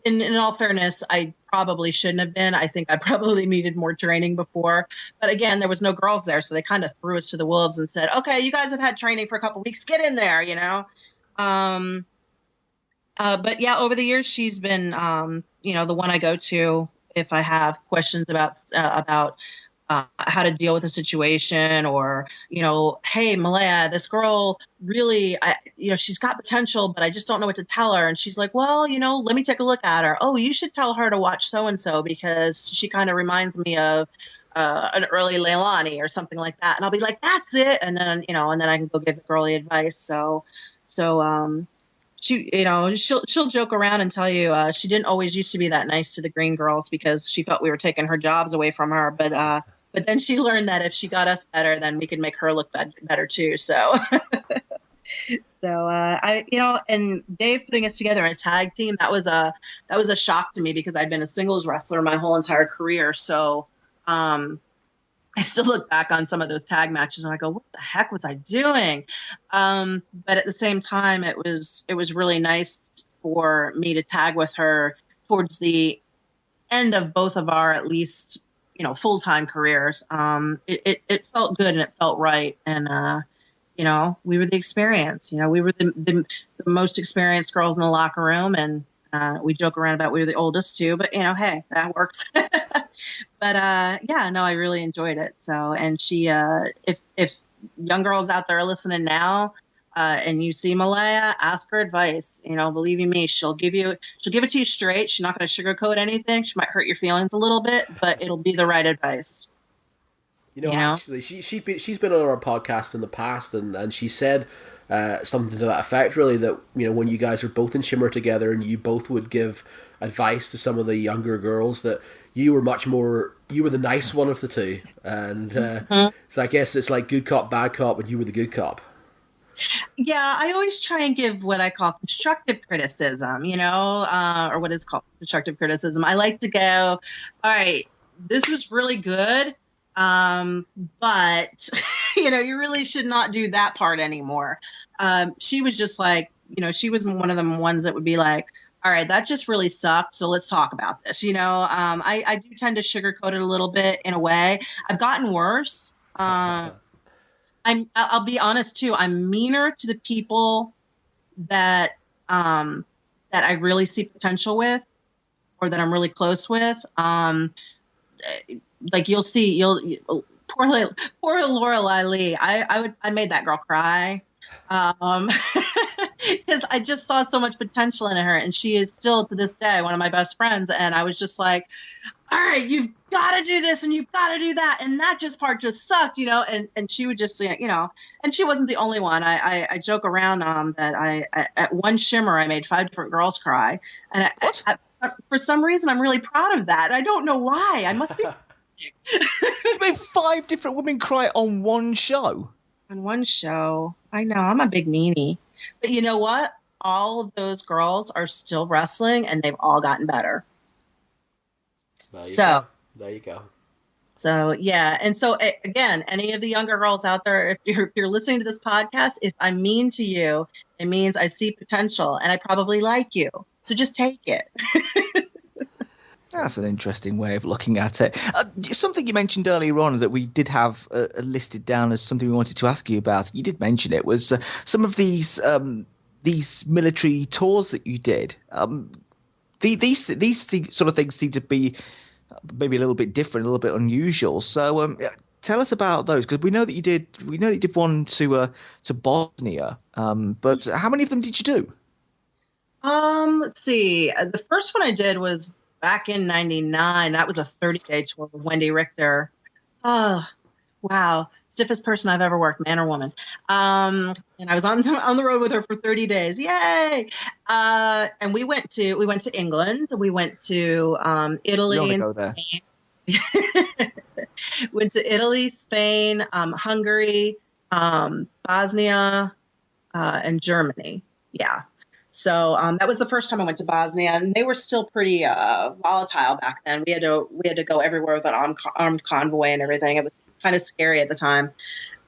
in all fairness, I probably shouldn't have been. I think I probably needed more training before, but again, there was no girls there, so they kind of threw us to the wolves and said, "Okay, you guys have had training for a couple weeks. Get in there," But yeah, over the years, she's been, the one I go to if I have questions about how to deal with a situation, or, "Hey, Malaya, this girl really, she's got potential, but I just don't know what to tell her." And she's like, "Well, let me take a look at her. Oh, you should tell her to watch so-and-so because she kind of reminds me of an early Leilani or something like that." And I'll be like, "That's it." And then, and then I can go give the girl the advice. So she, she'll joke around and tell you she didn't always used to be that nice to the green girls because she felt we were taking her jobs away from her. But then she learned that if she got us better, then we could make her look better too. So, and Dave putting us together in a tag team, that was a shock to me because I'd been a singles wrestler my whole entire career. So, I still look back on some of those tag matches and I go, "What the heck was I doing?" But at the same time, it was really nice for me to tag with her towards the end of both of our, at least, full-time careers. It felt good and it felt right. And, we were the experience, we were the most experienced girls in the locker room. And we joke around about we were the oldest too, but hey, that works. But I really enjoyed it. So, and she, if young girls out there are listening now, and you see Malaya, ask her advice. Believe you me, she'll give it to you straight. She's not going to sugarcoat anything. She might hurt your feelings a little bit, but it'll be the right advice. Actually, she's been on our podcast in the past, and she said something to that effect, really, that when you guys were both in Shimmer together and you both would give advice to some of the younger girls, that you were the nice one of the two, and so I guess it's like good cop, bad cop, and you were the good cop. Yeah, I always try and give what I call constructive criticism, or what is called constructive criticism. I like to go, "All right, this was really good, but you really should not do that part anymore." She was just like, she was one of the ones that would be like, "All right, that just really sucked, so let's talk about this." I do tend to sugarcoat it a little bit in a way. I've gotten worse. I'll be honest too. I'm meaner to the people that I really see potential with, or that I'm really close with. Like poor Lorelei Lee. I made that girl cry. Because I just saw so much potential in her, and she is still to this day one of my best friends. And I was just like, "All right, you've got to do this and you've got to do that, and that part just sucked," And she would just say, and she wasn't the only one. I joke around that I at one Shimmer I made 5 different girls cry, and for some reason I'm really proud of that. I don't know why. I must be. You made 5 different women cry on one show. On one show. I know, I'm a big meanie. But you know what? All of those girls are still wrestling, and they've all gotten better. There you go. So, yeah. And so, again, any of the younger girls out there, if you're listening to this podcast, if I'm mean to you, it means I see potential, and I probably like you. So just take it. That's an interesting way of looking at it. Something you mentioned earlier on that we did have listed down as something we wanted to ask you about. You did mention it was some of these military tours that you did. These sort of things seem to be maybe a little bit different, a little bit unusual. So tell us about those, because we know that you did one to Bosnia. But how many of them did you do? Let's see. The first one I did was back in '99. That was a 30-day tour with Wendy Richter. Oh, wow. Stiffest person I've ever worked, man or woman. And I was on the road with her for 30 days. Yay! And we went to England. We went to Italy and Spain. Went to Italy, Spain, Hungary, Bosnia, and Germany. Yeah. So that was the first time I went to Bosnia, and they were still pretty volatile back then. We had to go everywhere with an armed convoy and everything. It was kind of scary at the time.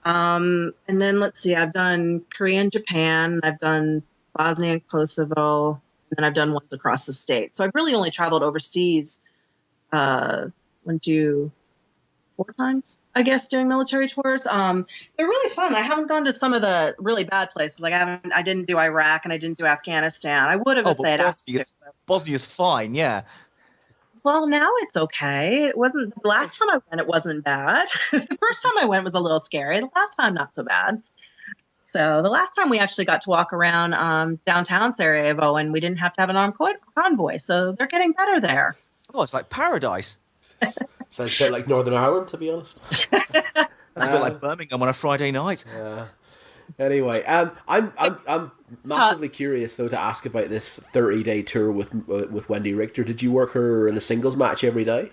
And then let's see, I've done Korea and Japan. I've done Bosnia and Kosovo, and then I've done ones across the state. So I've really only traveled overseas 4 times, I guess, doing military tours. They're really fun. I haven't gone to some of the really bad places. Like I didn't do Iraq and I didn't do Afghanistan. I would have if they had Bosnia's fine, yeah. Well, now it's okay. It wasn't the last time I went. It wasn't bad. The first time I went was a little scary. The last time, not so bad. So the last time we actually got to walk around downtown Sarajevo, and we didn't have to have an armed convoy. So they're getting better there. Oh, it's like paradise. Sounds a bit like Northern Ireland, to be honest. That's a bit like Birmingham on a Friday night. Yeah. Anyway, I'm massively curious though to ask about this 30-day tour with Wendy Richter. Did you work her in a singles match every day?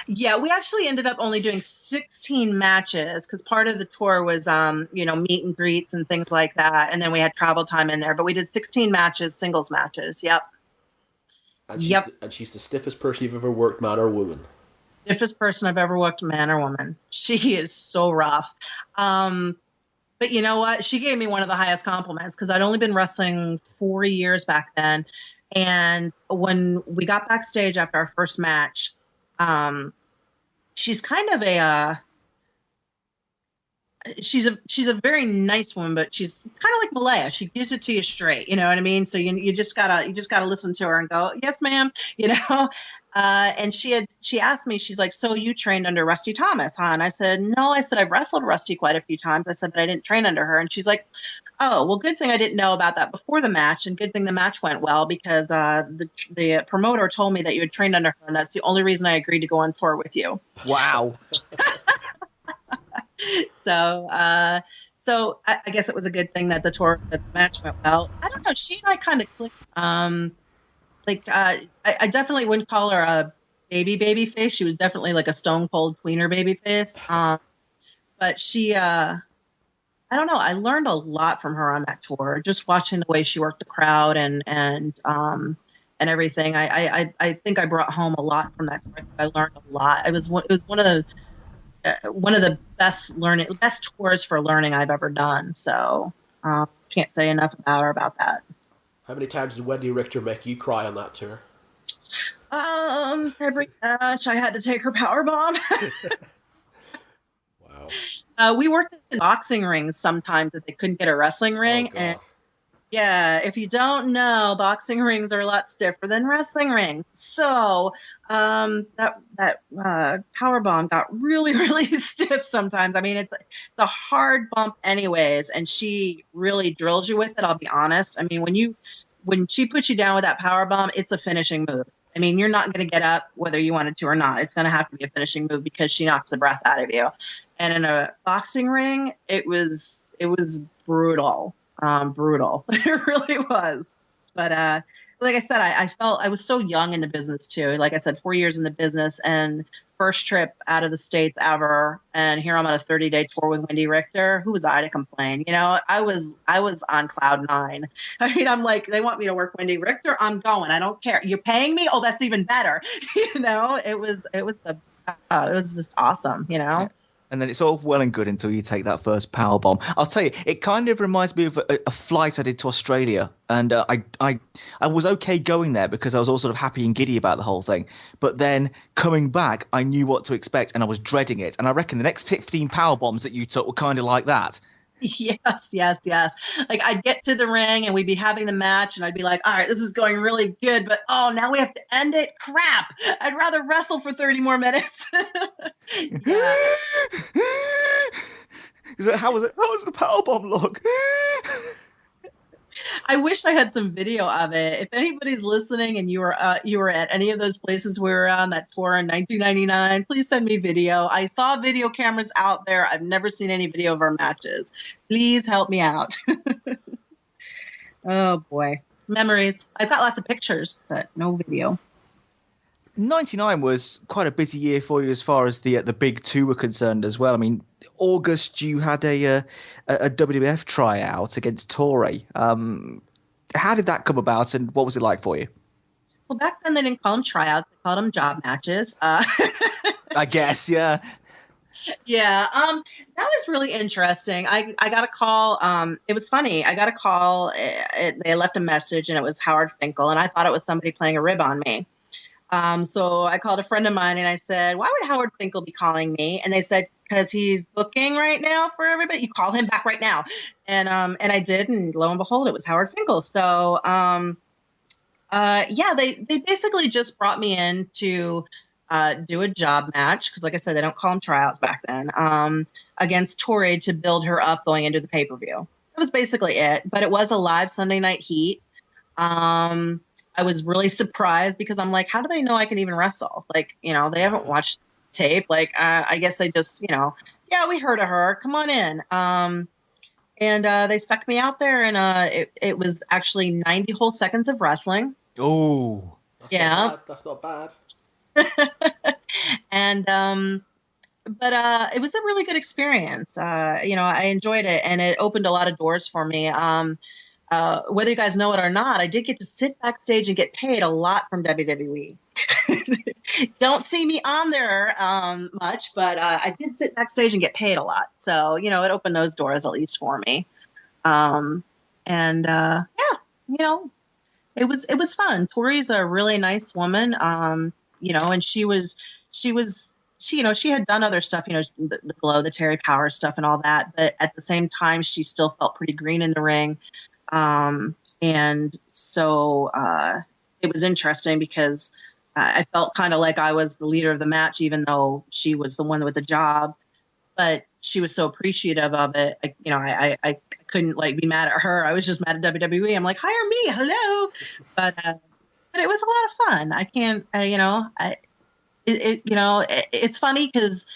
Yeah, we actually ended up only doing 16 matches because part of the tour was meet and greets and things like that, and then we had travel time in there. But we did 16 matches, singles matches. Yep. And she's the stiffest person you've ever worked, man or woman. Stiffest person I've ever worked, man or woman. She is so rough. But you know what? She gave me one of the highest compliments because I'd only been wrestling 4 years back then. And when we got backstage after our first match, she's kind of she's a very nice woman, but she's kind of like Malaya. She gives it to you straight, you know what I mean? So you just gotta listen to her and go, yes, ma'am, you know? And she asked me, she's like, so you trained under Rusty Thomas, huh? And I said, no, I said, I've wrestled Rusty quite a few times. I said, but I didn't train under her. And she's like, oh, well, good thing I didn't know about that before the match. And good thing the match went well because, the promoter told me that you had trained under her. And that's the only reason I agreed to go on tour with you. Wow. So I guess it was a good thing that the match went well. I don't know. She and I kind of clicked. I definitely wouldn't call her a baby face. She was definitely like a stone cold tweener baby face. But she, I don't know. I learned a lot from her on that tour, just watching the way she worked the crowd and everything. I think I brought home a lot from that tour. I learned a lot. It was one of the best tours for learning I've ever done. So can't say enough about her about that. How many times did Wendy Richter make you cry on that tour? Every match I had to take her power bomb. Wow. We worked in boxing rings sometimes if they couldn't get a wrestling ring. Oh, and yeah, if you don't know, boxing rings are a lot stiffer than wrestling rings. So that power bomb got really, really stiff sometimes. I mean, it's a hard bump anyways, and she really drills you with it, I'll be honest. I mean, when she puts you down with that power bomb, it's a finishing move. I mean, you're not going to get up whether you wanted to or not. It's going to have to be a finishing move because she knocks the breath out of you. And in a boxing ring, it was brutal. Brutal. It really was. But like I said, I felt I was so young in the business too. Like I said, 4 years in the business and first trip out of the States ever. And here I'm on a 30-day tour with Wendy Richter. Who was I to complain? You know, I was on cloud nine. I mean, I'm like, they want me to work Wendy Richter. I'm going. I don't care. You're paying me? Oh, that's even better. You know, it was just awesome, you know? Yeah. And then it's all well and good until you take that first power bomb. I'll tell you, it kind of reminds me of a flight I did to Australia. And I was okay going there because I was all sort of happy and giddy about the whole thing. But then coming back, I knew what to expect and I was dreading it. And I reckon the next 15 power bombs that you took were kind of like that. Yes. Like I'd get to the ring and we'd be having the match and I'd be like, all right, this is going really good, but oh, now we have to end it. Crap. I'd rather wrestle for 30 more minutes. Yeah. How was it? How was the powerbomb look? I wish I had some video of it. If anybody's listening and you were at any of those places we were on that tour in 1999, please send me video. I saw video cameras out there. I've never seen any video of our matches. Please help me out. Oh boy, memories. I've got lots of pictures, but no video. 99 was quite a busy year for you as far as the big two were concerned as well. I mean, August you had a WWF tryout against Torrie. How did that come about, and what was it like for you? Well, back then they didn't call them tryouts; they called them job matches. I guess, yeah. Yeah, that was really interesting. I got a call. It was funny. I got a call. They left a message, and it was Howard Finkel, and I thought it was somebody playing a rib on me. So I called a friend of mine and I said, why would Howard Finkel be calling me? And they said, because he's booking right now for everybody. You call him back right now. And I did. And lo and behold, it was Howard Finkel. So, they basically just brought me in to do a job match. Because like I said, they don't call them tryouts back then, against Torrie to build her up going into the pay-per-view. That was basically it. But it was a live Sunday night heat. I was really surprised because I'm like, how do they know I can even wrestle? Like, they haven't watched tape. Like, I guess they just, yeah, we heard of her. Come on in. And they stuck me out there, and it was actually 90 whole seconds of wrestling. Oh, yeah, that's not bad. And but it was a really good experience. I enjoyed it, and it opened a lot of doors for me. Whether you guys know it or not, I did get to sit backstage and get paid a lot from WWE. Don't see me on there much, but I did sit backstage and get paid a lot. So, it opened those doors at least for me. It was fun. Torrie's a really nice woman, and she had done other stuff, the Glow, the Terry Power stuff and all that. But at the same time, she still felt pretty green in the ring. And so it was interesting because I felt kind of like I was the leader of the match, even though she was the one with the job. But she was so appreciative of it. I couldn't be mad at her. I was just mad at WWE. I'm like, hire me, hello. But it was a lot of fun. I can't, it's funny because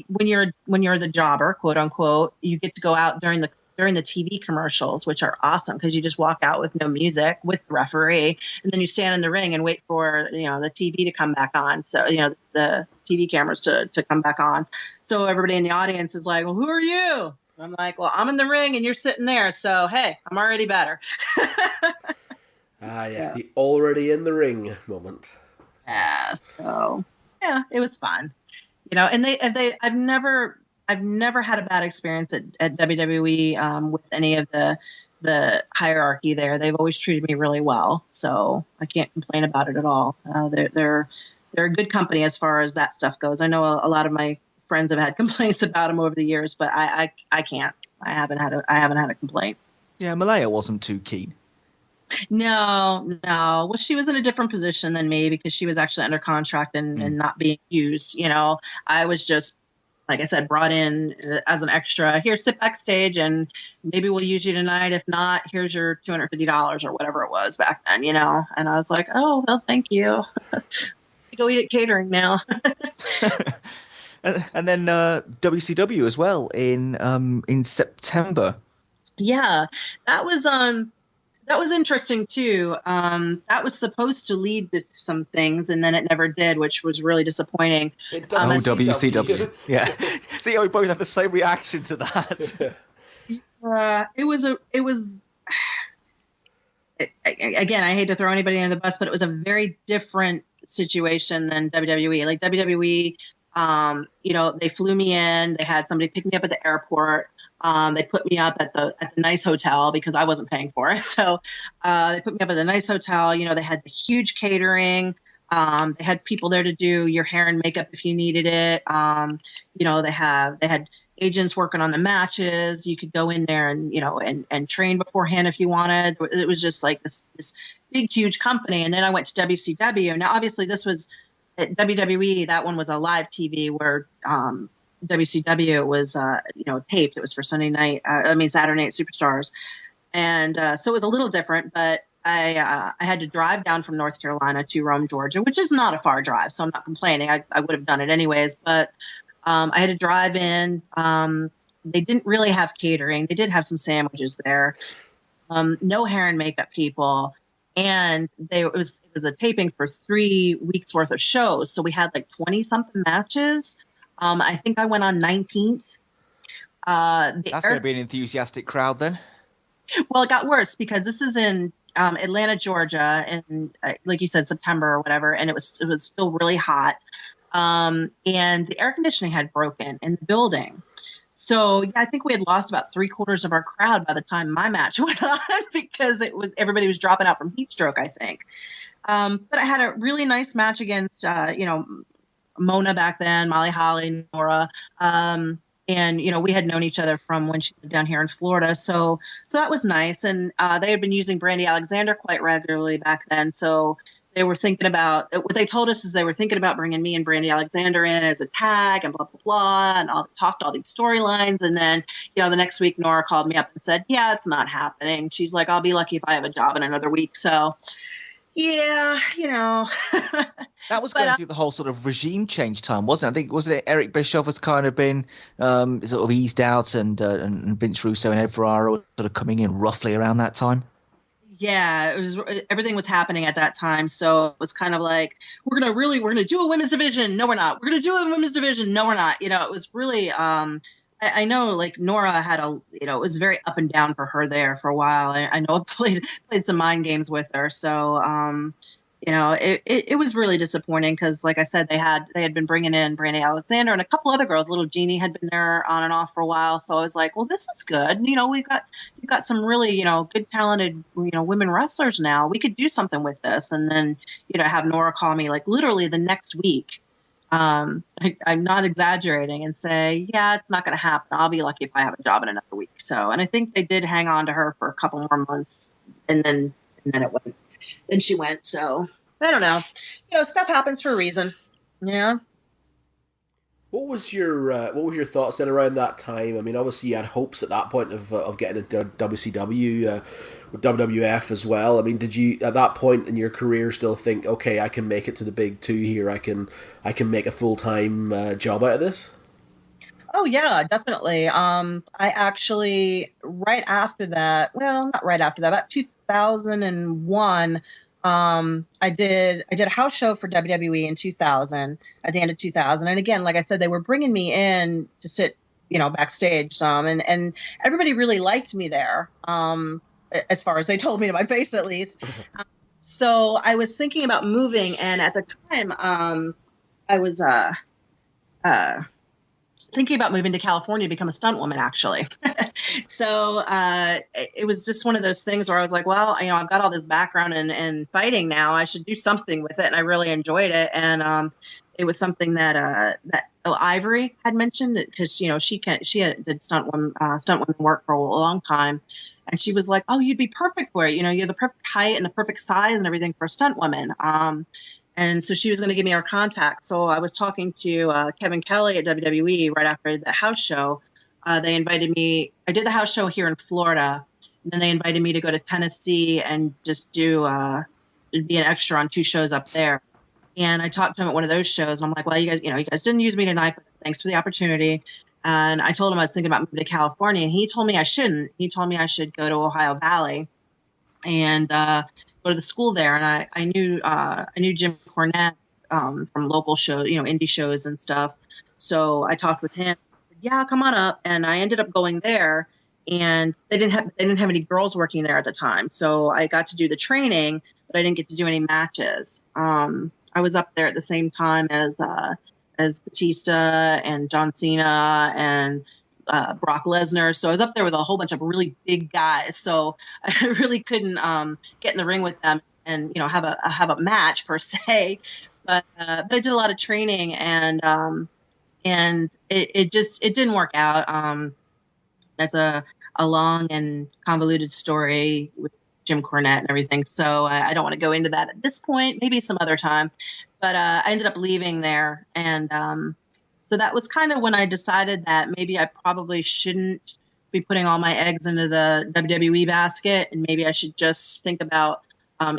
when you're the jobber, quote unquote, you get to go out during the TV commercials, which are awesome because you just walk out with no music with the referee, and then you stand in the ring and wait for the TV to come back on. So the TV cameras to come back on. So everybody in the audience is like, "Well, who are you?" I'm like, "Well, I'm in the ring and you're sitting there. So hey, I'm already better." Yes, yeah. The already in the ring moment. Yeah. So yeah, it was fun. And I've never had a bad experience at WWE with any of the hierarchy there. They've always treated me really well, so I can't complain about it at all. They're a good company as far as that stuff goes. I know a lot of my friends have had complaints about them over the years, but I can't. I haven't had a complaint. Yeah, Malaya wasn't too keen. No. Well, she was in a different position than me because she was actually under contract and not being used. I was just, like I said, brought in as an extra. Here, sit backstage, and maybe we'll use you tonight. If not, here's your $250 or whatever it was back then, And I was like, oh, well, thank you. Go eat at catering now. And then WCW as well in September. Yeah, that was interesting too. That was supposed to lead to some things, and then it never did, which was really disappointing. WCW. Yeah. See, we both have the same reaction to that. Again, I hate to throw anybody under the bus, but it was a very different situation than WWE. Like WWE, they flew me in. They had somebody pick me up at the airport. They put me up at the nice hotel because I wasn't paying for it. So they put me up at the nice hotel. They had the huge catering. They had people there to do your hair and makeup if you needed it. They had agents working on the matches. You could go in there and, and train beforehand if you wanted. It was just like this big, huge company. And then I went to WCW. Now, obviously, this was at WWE. That one was a live TV, where WCW was, taped. It was for Saturday Night Superstars. And so it was a little different, but I had to drive down from North Carolina to Rome, Georgia, which is not a far drive, so I'm not complaining. I would have done it anyways, but I had to drive in. They didn't really have catering. They did have some sandwiches there. No hair and makeup people. And it was a taping for 3 weeks worth of shows. So we had like 20-something matches. I think I went on 19th. That's going to be an enthusiastic crowd then. Well, it got worse because this is in Atlanta, Georgia, and like you said, September or whatever, and it was still really hot. And the air conditioning had broken in the building. So yeah, I think we had lost about 3/4 of our crowd by the time my match went on because everybody was dropping out from heat stroke, I think. But I had a really nice match against, Mona back then, Molly Holly, Nora. And, we had known each other from when she lived down here in Florida. So that was nice. And they had been using Brandy Alexander quite regularly back then. So they were thinking about, what they told us is they were thinking about bringing me and Brandy Alexander in as a tag and blah, blah, blah, and talked all these storylines. And then, the next week, Nora called me up and said, yeah, it's not happening. She's like, I'll be lucky if I have a job in another week. So, yeah, That was going through the whole sort of regime change time, wasn't it? I think, wasn't it Eric Bischoff has kind of been sort of eased out and Vince Russo and Ed Ferrara were sort of coming in roughly around that time? Yeah, everything was happening at that time. So it was kind of like, we're going to do a women's division. No, we're not. We're going to do a women's division. No, we're not. It was really, I know like Nora had it was very up and down for her there for a while. I know I played some mind games with her. So, it was really disappointing because, like I said, they had been bringing in Brandy Alexander and a couple other girls. Little Jeannie had been there on and off for a while, so I was like, well, this is good. We've got some really good, talented women wrestlers now. We could do something with this. And then have Nora call me like literally the next week. I'm not exaggerating, and say, yeah, it's not going to happen. I'll be lucky if I have a job in another week. So, and I think they did hang on to her for a couple more months, and then it went. Then she went. So I don't know. Stuff happens for a reason. Yeah. What was your thoughts then around that time? I mean, obviously you had hopes at that point of getting into WCW, with WWF as well. I mean, did you at that point in your career still think, okay, I can make it to the big two here? I can make a full-time job out of this? Oh yeah, definitely. I actually right after that, well, not right after that, about 2001. I did a house show for WWE in 2000, at the end of 2000. And again, like I said, they were bringing me in to sit, backstage some, and everybody really liked me there. As far as they told me to my face, at least. So I was thinking about moving. And at the time, I was, thinking about moving to California to become a stunt woman, actually. So it was just one of those things where I was like, well, I've got all this background in fighting now. I should do something with it. And I really enjoyed it. And it was something that Ivory had mentioned, because she did stunt women work for a long time. And she was like, oh, you'd be perfect for it. You're the perfect height and the perfect size and everything for a stunt woman. And so she was going to give me her contact. So I was talking to Kevin Kelly at WWE right after the house show. They invited me. I did the house show here in Florida. And then they invited me to go to Tennessee and just be an extra on 2 shows up there. And I talked to him at one of those shows. And I'm like, well, you guys didn't use me tonight, but thanks for the opportunity. And I told him I was thinking about moving to California. And he told me I shouldn't. He told me I should go to Ohio Valley and go to the school there. And I knew Jim Cornette from local shows, indie shows and stuff. So I talked with him. Yeah, come on up. And I ended up going there, and they didn't have any girls working there at the time. So I got to do the training, but I didn't get to do any matches. I was up there at the same time as Batista and John Cena and Brock Lesnar. So I was up there with a whole bunch of really big guys. So I really couldn't get in the ring with them and have a match per se. But I did a lot of training, and and it didn't work out. That's a long and convoluted story with Jim Cornette and everything. So I don't want to go into that at this point, maybe some other time. But I ended up leaving there. And so that was kind of when I decided that maybe I probably shouldn't be putting all my eggs into the WWE basket. And maybe I should just think about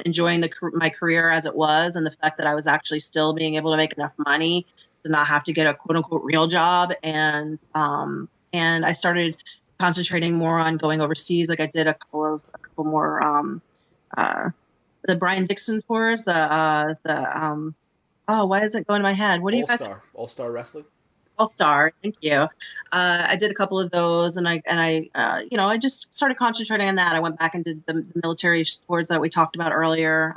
enjoying my career as it was, and the fact that I was actually still being able to make enough money to not have to get a quote unquote real job. And I started concentrating more on going overseas. Like I did a couple more the Brian Dixon tours. Why is it going to my head? What do you guys? All-Star Wrestling. All-Star, thank you. I did a couple of those, and I just started concentrating on that. I went back and did the military tours that we talked about earlier.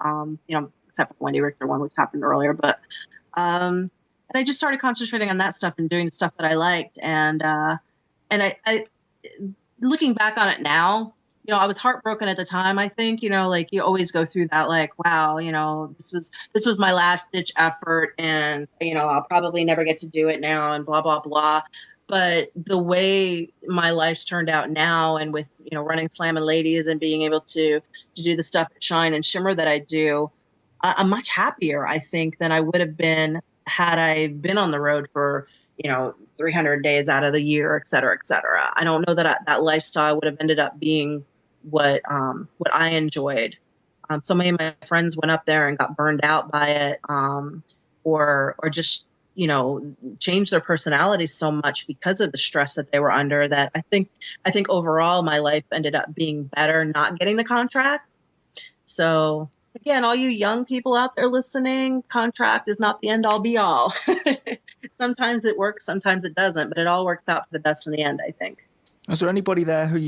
Except for the Wendy Richter one, which happened earlier, but and I just started concentrating on that stuff and doing stuff that I liked. And I looking back on it now, I was heartbroken at the time. I think, like you always go through that, like, wow, this was my last ditch effort, and, I'll probably never get to do it now, and blah, blah, blah. But the way my life's turned out now, and with, running Slammin' Ladies and being able to do the stuff at Shine and Shimmer that I do, I'm much happier, I think, than I would have been had I been on the road for, 300 days out of the year, et cetera, et cetera. I don't know that that lifestyle would have ended up being what I enjoyed. So many of my friends went up there and got burned out by it, or just, changed their personalities so much because of the stress that they were under, that I think overall my life ended up being better not getting the contract. So again, all you young people out there listening, contract is not the end all be all. Sometimes it works, sometimes it doesn't, but it all works out for the best in the end, I think. Was there anybody there who,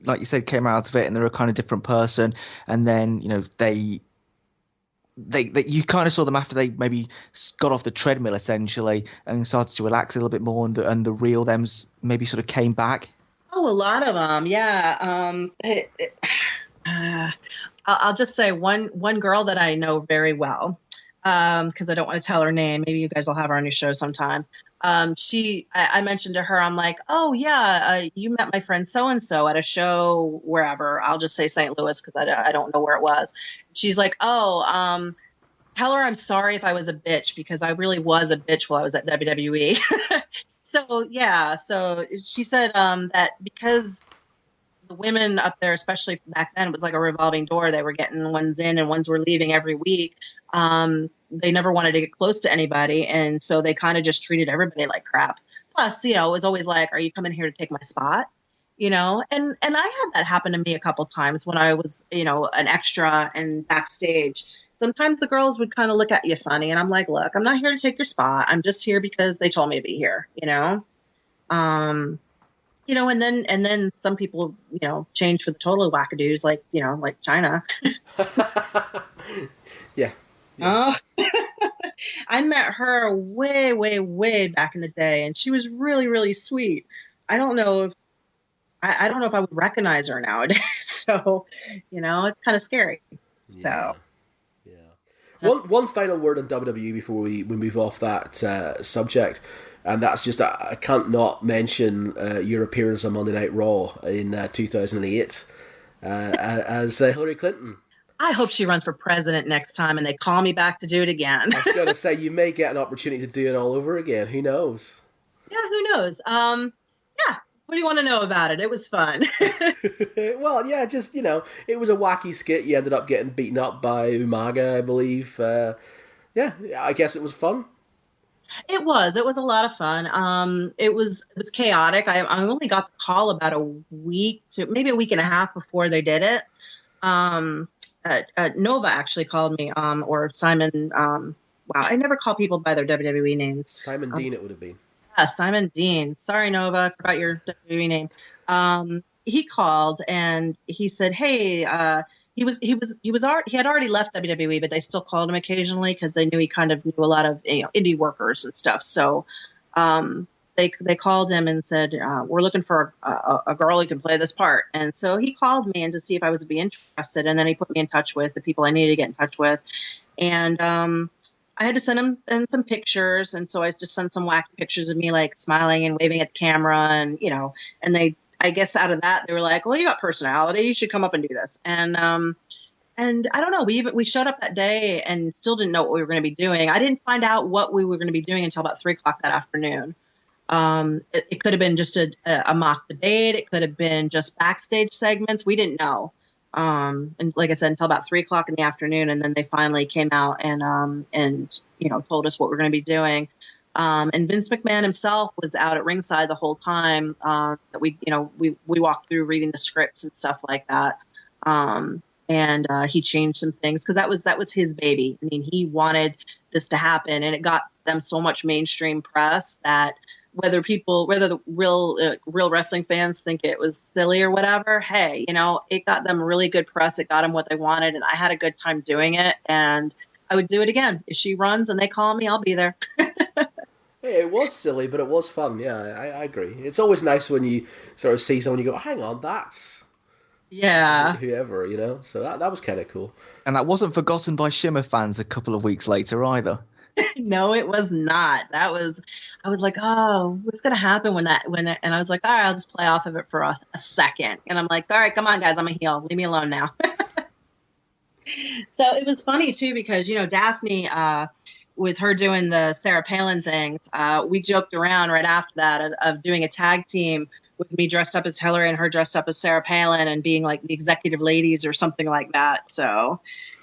like you said, came out of it and they're a kind of different person, and then, they you kind of saw them after they maybe got off the treadmill essentially and started to relax a little bit more, and the real thems maybe sort of came back? Oh, a lot of them, yeah. I'll just say one girl that I know very well, because I don't want to tell her name. Maybe you guys will have her on your show sometime. I mentioned to her, I'm like, oh yeah, you met my friend so-and-so at a show wherever. I'll just say St. Louis because I don't know where it was. She's like, oh, tell her I'm sorry if I was a bitch, because I really was a bitch while I was at WWE. So she said that because the women up there, especially back then, it was like a revolving door. They were getting ones in and ones were leaving every week. They never wanted to get close to anybody, and so they kind of just treated everybody like crap. Plus, it was always like, are you coming here to take my spot? And I had that happen to me a couple times when I was, an extra and backstage. Sometimes the girls would kind of look at you funny, and I'm like, look, I'm not here to take your spot. I'm just here because they told me to be here, and then some people, change for the total wackadoos, like China. Yeah. I met her way, way, way back in the day, and she was really, really sweet. I don't know if I would recognize her nowadays. So, it's kind of scary. So, yeah. One final word on WWE before we move off that subject, and that's just I can't not mention your appearance on Monday Night Raw in 2008 as Hillary Clinton. I hope she runs for president next time and they call me back to do it again. I was going to say, you may get an opportunity to do it all over again. Who knows? Yeah, who knows? Yeah. What do you want to know about it? It was fun. Well, yeah, just, it was a wacky skit. You ended up getting beaten up by Umaga, I believe. Yeah, I guess it was fun. It was a lot of fun. It was chaotic. I only got the call about a week to maybe a week and a half before they did it. Nova actually called me, or Simon. Wow, I never call people by their WWE names. Simon Dean, it would have been. Yeah, Simon Dean. Sorry, Nova, I forgot your WWE name. He called and he said, "Hey, he had already left WWE, but they still called him occasionally because they knew he kind of knew a lot of indie workers and stuff. So they called him and said, we're looking for a girl who can play this part. And so he called me to see if I was be interested. And then he put me in touch with the people I needed to get in touch with. And I had to send him in some pictures, and so I just sent some wacky pictures of me like smiling and waving at the camera, and and I guess out of that they were like, well, you got personality, you should come up and do this. And I don't know, we showed up that day and still didn't know what we were going to be doing. I didn't find out what we were going to be doing until about 3:00 that afternoon. It could have been just a mock debate. It could have been just backstage segments. We didn't know. And like I said, until about 3:00 in the afternoon. And then they finally came out and told us what we're going to be doing. And Vince McMahon himself was out at ringside the whole time, that we walked through reading the scripts and stuff like that. And he changed some things because that was his baby. I mean, he wanted this to happen, and it got them so much mainstream press that whether the real wrestling fans think it was silly or whatever, hey, it got them really good press. It got them what they wanted, and I had a good time doing it, and I would do it again. If she runs and they call me, I'll be there. Hey, it was silly, but it was fun. Yeah, I agree. It's always nice when you sort of see someone, you go, hang on, that's... Yeah. Whoever, So that was kind of cool. And that wasn't forgotten by Shimmer fans a couple of weeks later either. No, it was not. I was like, oh, what's going to happen when and I was like, all right, I'll just play off of it for a second. And I'm like, all right, come on, guys, I'm a heel. Leave me alone now. So it was funny, too, because, Daphne, with her doing the Sarah Palin things, we joked around right after that of doing a tag team with me dressed up as Hillary and her dressed up as Sarah Palin and being like the executive ladies or something like that. So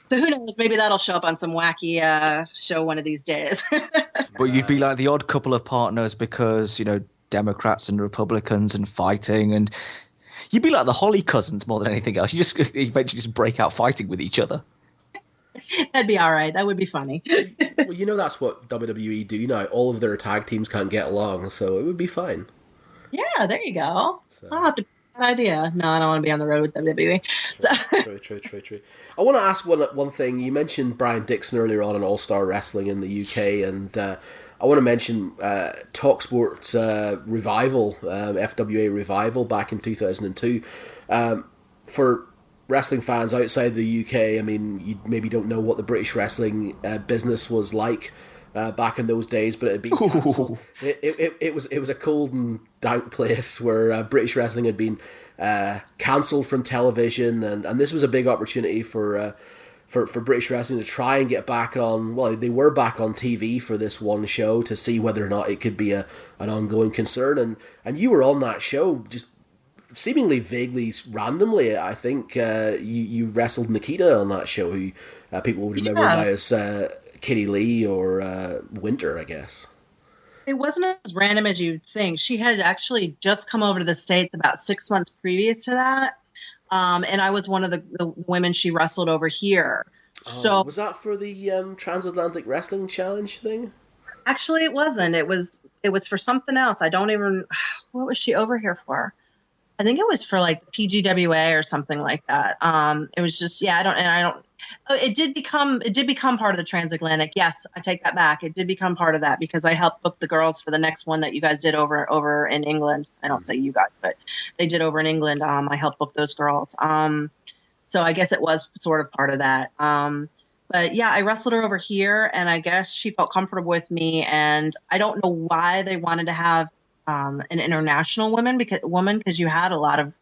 who knows? Maybe that'll show up on some wacky show one of these days. But you'd be like the odd couple of partners because, Democrats and Republicans and fighting, and you'd be like the Holly cousins more than anything else. You just eventually just break out fighting with each other. That'd be all right. That would be funny. Well, that's what WWE do now. All of their tag teams can't get along, so it would be fine. Yeah, there you go. So. I'll have to pick that idea. No, I don't want to be on the road with WWE. So. True. I want to ask one thing. You mentioned Brian Dixon earlier on in All-Star Wrestling in the UK, and I want to mention TalkSport's revival, FWA revival back in 2002. For wrestling fans outside the UK, I mean, you maybe don't know what the British wrestling business was like back in those days, but it had been cancelled. It was a cold and dank place where British wrestling had been cancelled from television, and this was a big opportunity for British wrestling to try and get back on. Well, they were back on TV for this one show to see whether or not it could be an ongoing concern, and you were on that show just seemingly vaguely randomly. I think you wrestled Nikita on that show, who people would remember now as Kitty Lee or Winter, I guess. It wasn't as random as you'd think. She had actually just come over to the States about 6 months previous to that, and I was one of the women she wrestled over here. So was that for the Transatlantic Wrestling Challenge thing? Actually, it wasn't. It was for something else. I don't even. What was she over here for? I think it was for like PGWA or something like that. It was just, I don't. It did become part of the Transatlantic. Yes, I take that back. It did become part of that because I helped book the girls for the next one that you guys did over in England. I don't say you guys, but they did over in England. I helped book those girls. So I guess it was sort of part of that. But yeah, I wrestled her over here, and I guess she felt comfortable with me. And I don't know why they wanted to have an international woman because you had a lot of,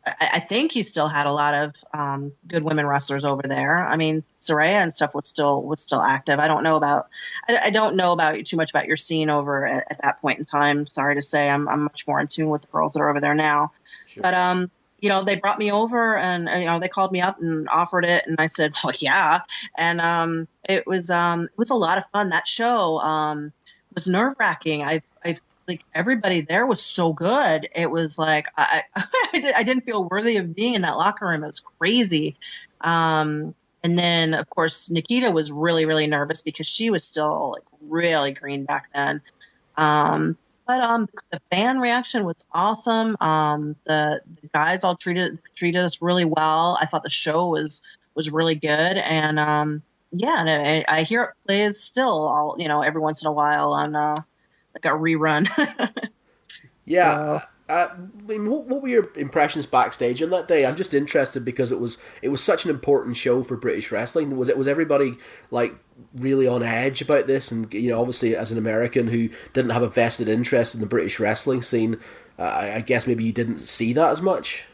I think you still had a lot of good women wrestlers over there. I mean, Saraya and stuff was still active. I don't know about too much about your scene over at that point in time. Sorry to say, I'm much more in tune with the girls that are over there now. Sure. But they brought me over, and they called me up and offered it, and I said, well, yeah. And it was a lot of fun. That show was nerve-wracking. I like everybody there was so good. It was like I didn't feel worthy of being in that locker room. It was crazy. And then of course Nikita was really, really nervous because she was still like really green back then. But the fan reaction was awesome. The guys all treated us really well. I thought the show was really good. And and I hear it plays still every once in a while on like a rerun. Yeah, I mean, what were your impressions backstage on that day? I'm just interested because it was such an important show for British wrestling. Was everybody like really on edge about this? And obviously as an American who didn't have a vested interest in the British wrestling scene, I guess maybe you didn't see that as much.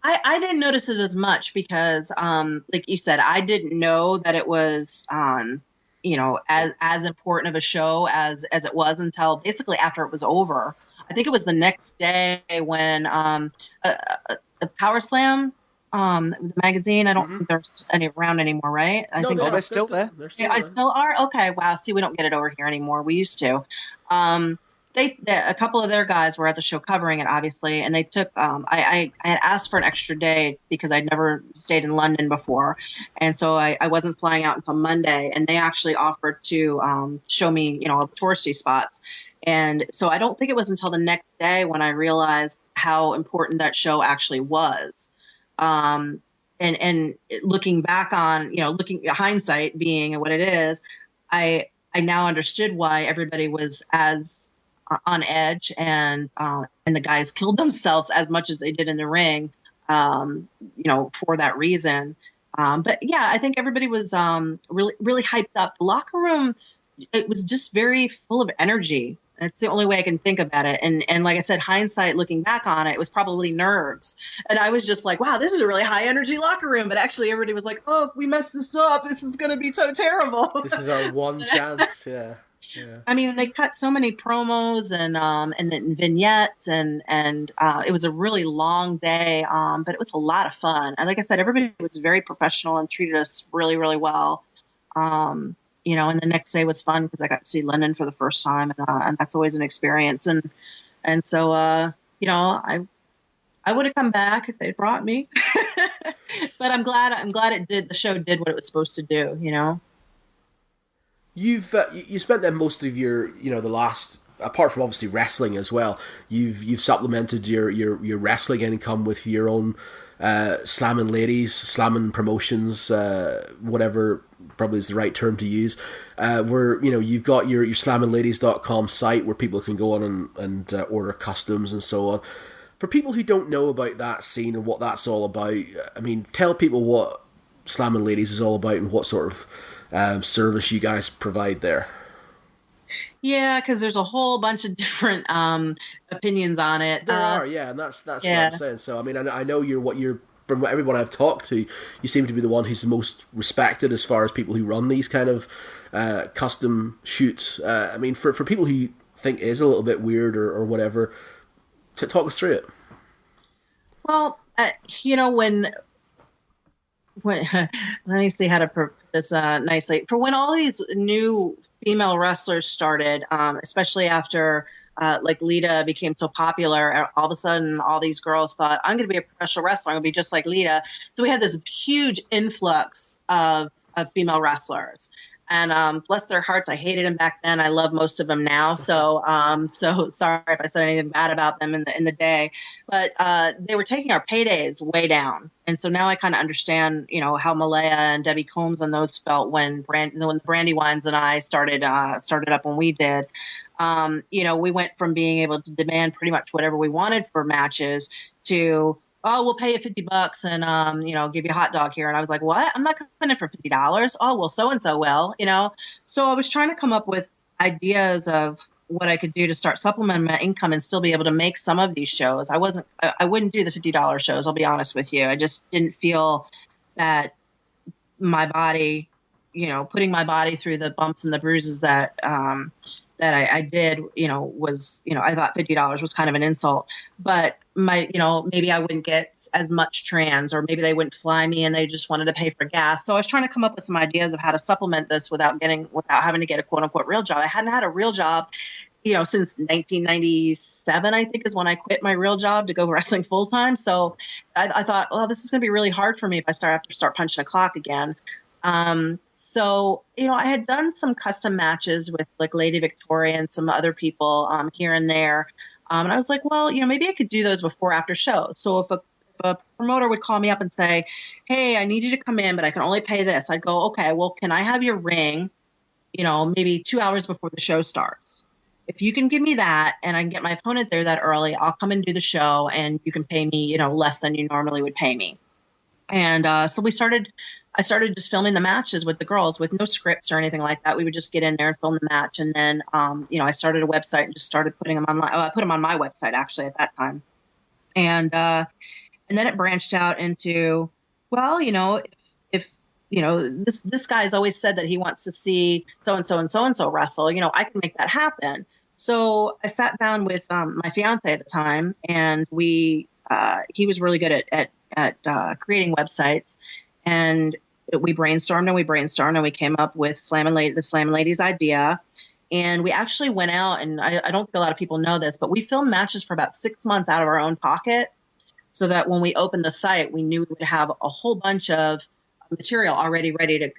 I didn't notice it as much because, like you said, I didn't know that it was, as important of a show as it was until basically after it was over. I think it was the next day when the Power Slam, the magazine. I don't think there's any around anymore, right? I think they're still there. I still are. Okay, wow. See, we don't get it over here anymore. We used to. A couple of their guys were at the show covering it, obviously, and they took. I had asked for an extra day because I'd never stayed in London before, and so I wasn't flying out until Monday. And they actually offered to show me, touristy spots. And so I don't think it was until the next day when I realized how important that show actually was. And looking back on, looking hindsight being what it is, I now understood why everybody was as on edge and the guys killed themselves as much as they did in the ring, for that reason. But yeah, I think everybody was really, really hyped up. The locker room, it was just very full of energy. That's the only way I can think about it. And like I said, hindsight, looking back on it, it was probably nerves. And I was just like, wow, this is a really high energy locker room. But actually everybody was like, oh, if we mess this up, this is going to be so terrible. This is our one chance. Yeah. Yeah. I mean, they cut so many promos and then vignettes and it was a really long day. But it was a lot of fun. And like I said, everybody was very professional and treated us really, really well. And the next day was fun because I got to see London for the first time, and that's always an experience. And so, I would have come back if they'd brought me, but I'm glad the show did what it was supposed to do. You've you spent then most of your the last, apart from obviously wrestling as well, you've supplemented your wrestling income with your own slamming ladies, slamming promotions, whatever probably is the right term to use, where you've got your slammingLadies.com site where people can go on and order customs and so on. For people who don't know about that scene and what that's all about, I mean, tell people what Slamming Ladies is all about and what sort of service you guys provide there. Yeah, because there's a whole bunch of different opinions on it. There are, yeah, and that's what I'm saying. So I mean, I know you're from everyone I've talked to, you seem to be the one who's the most respected as far as people who run these kind of custom shoots. I mean, for people who think it is a little bit weird or whatever, talk us through it. Well, when let me see how to put this nicely. For when all these new female wrestlers started, especially after like Lita became so popular, all of a sudden all these girls thought, I'm going to be a professional wrestler. I'm going to be just like Lita. So we had this huge influx of female wrestlers. And bless their hearts, I hated them back then. I love most of them now. So sorry if I said anything bad about them in the day. But they were taking our paydays way down. And so now I kind of understand, how Malaya and Debbie Combs and those felt when Brandywines and I started up when we did. We went from being able to demand pretty much whatever we wanted for matches to, oh, we'll pay you $50 and, give you a hot dog here. And I was like, what? I'm not coming in for $50. Oh, well, so-and-so will, So I was trying to come up with ideas of what I could do to start supplementing my income and still be able to make some of these shows. I wouldn't do the $50 shows. I'll be honest with you. I just didn't feel that my body, putting my body through the bumps and the bruises that I did, was, I thought $50 was kind of an insult, but maybe I wouldn't get as much trans, or maybe they wouldn't fly me and they just wanted to pay for gas. So I was trying to come up with some ideas of how to supplement this without having to get a quote unquote real job. I hadn't had a real job, since 1997, I think is when I quit my real job to go wrestling full time. So I thought, well, this is going to be really hard for me if I have to start punching a clock again. So, I had done some custom matches with like Lady Victoria and some other people here and there. And I was like, well, maybe I could do those before after shows. So if a promoter would call me up and say, hey, I need you to come in, but I can only pay this. I'd go, okay, well, can I have your ring, maybe 2 hours before the show starts? if you can give me that and I can get my opponent there that early, I'll come and do the show and you can pay me, you know, less than you normally would pay me. And so I started just filming the matches with the girls with no scripts or anything like that. We would just get in there and film the match. And then, you know, I started a website and just started putting them online. I put them on my website actually at that time. And then it branched out into, well, you know, if you know, this guy's always said that he wants to see so-and-so and so-and-so wrestle, you know, I can make that happen. So I sat down with my fiance at the time, and he was really good at creating websites, and we brainstormed and we came up with the Slam Ladies idea. And we actually went out, and I don't think a lot of people know this, but we filmed matches for about 6 months out of our own pocket, so that when we opened the site, we knew we would have a whole bunch of material already ready to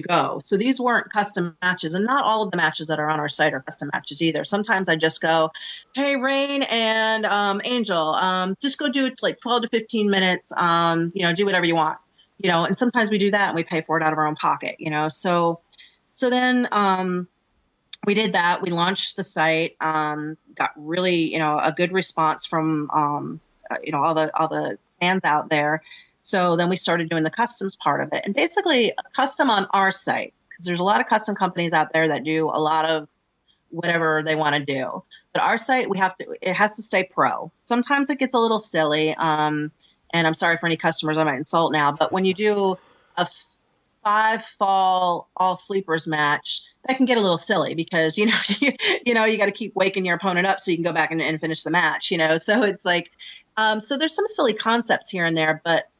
go. So these weren't custom matches, and not all of the matches that are on our site are custom matches either. Sometimes I just go, hey, Rain and Angel, just go do it like 12 to 15 minutes, you know, do whatever you want, you know, and sometimes we do that and we pay for it out of our own pocket, you know. So then we did that. We launched the site, got really, you know, a good response from, you know, all the fans out there. So then we started doing the customs part of it, and basically a custom on our site, because there's a lot of custom companies out there that do a lot of whatever they want to do. But our site, it has to stay pro. Sometimes it gets a little silly. And I'm sorry for any customers I might insult now, but when you do a 5-fall all sleepers match, that can get a little silly because, you know, you got to keep waking your opponent up so you can go back and finish the match, you know? So it's like, so there's some silly concepts here and there, but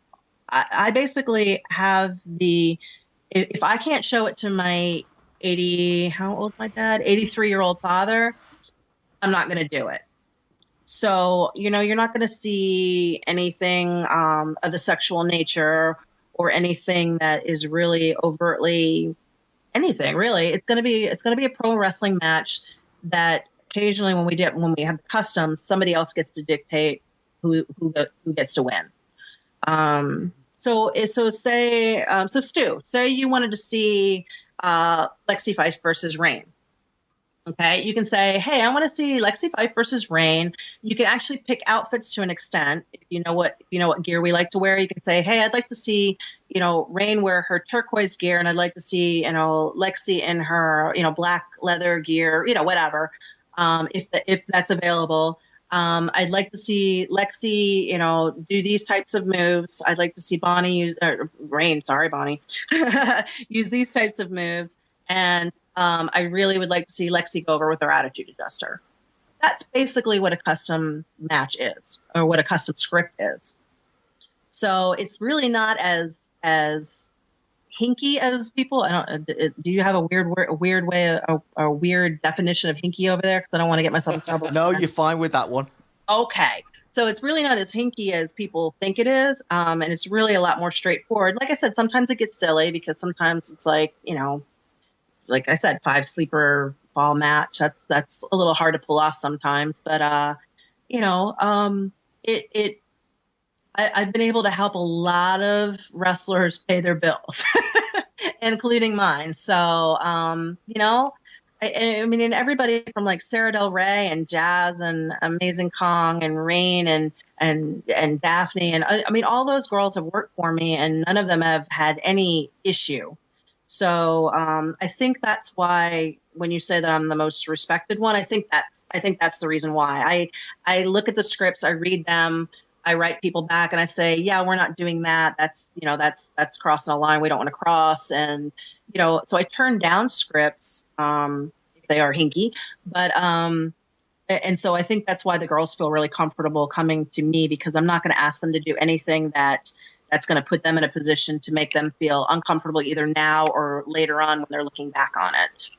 I basically have if I can't show it to my 83-year-old father, I'm not going to do it. So, you know, you're not going to see anything of the sexual nature or anything that is really overtly anything, really. It's going to be a pro wrestling match that occasionally when we have customs, somebody else gets to dictate who gets to win. So Stu, say you wanted to see Lexie Fyfe versus Rain. Okay, you can say, hey, I want to see Lexie Fyfe versus Rain. You can actually pick outfits to an extent. If you know what gear we like to wear, you can say, hey, I'd like to see, you know, Rain wear her turquoise gear, and I'd like to see, you know, Lexie in her, you know, black leather gear, you know, whatever. If that's available. I'd like to see Lexie, you know, do these types of moves. I'd like to see Bonnie use these types of moves. And I really would like to see Lexie go over with her attitude adjuster. That's basically what a custom match is, or what a custom script is. So it's really not as hinky as people. Do you have a weird way, a weird definition of hinky over there? Because I don't want to get myself in trouble. No, you're fine with that one. Okay. So it's really not as hinky as people think it is. And it's really a lot more straightforward. Like I said, sometimes it gets silly because sometimes it's like, you know, like I said, 5 sleeper ball match. That's a little hard to pull off sometimes. But, you know, I've been able to help a lot of wrestlers pay their bills, including mine. So, you know, I mean, and everybody from like Sarah Del Rey and Jazz and Amazing Kong and Rain and Daphne. And I mean, all those girls have worked for me and none of them have had any issue. So I think that's why when you say that I'm the most respected one, I think that's the reason why. I look at the scripts, I read them, I write people back and I say, yeah, we're not doing that. That's crossing a line we don't want to cross. And, you know, so I turn down scripts if they are hinky. But and so I think that's why the girls feel really comfortable coming to me, because I'm not going to ask them to do anything that's going to put them in a position to make them feel uncomfortable either now or later on when they're looking back on it.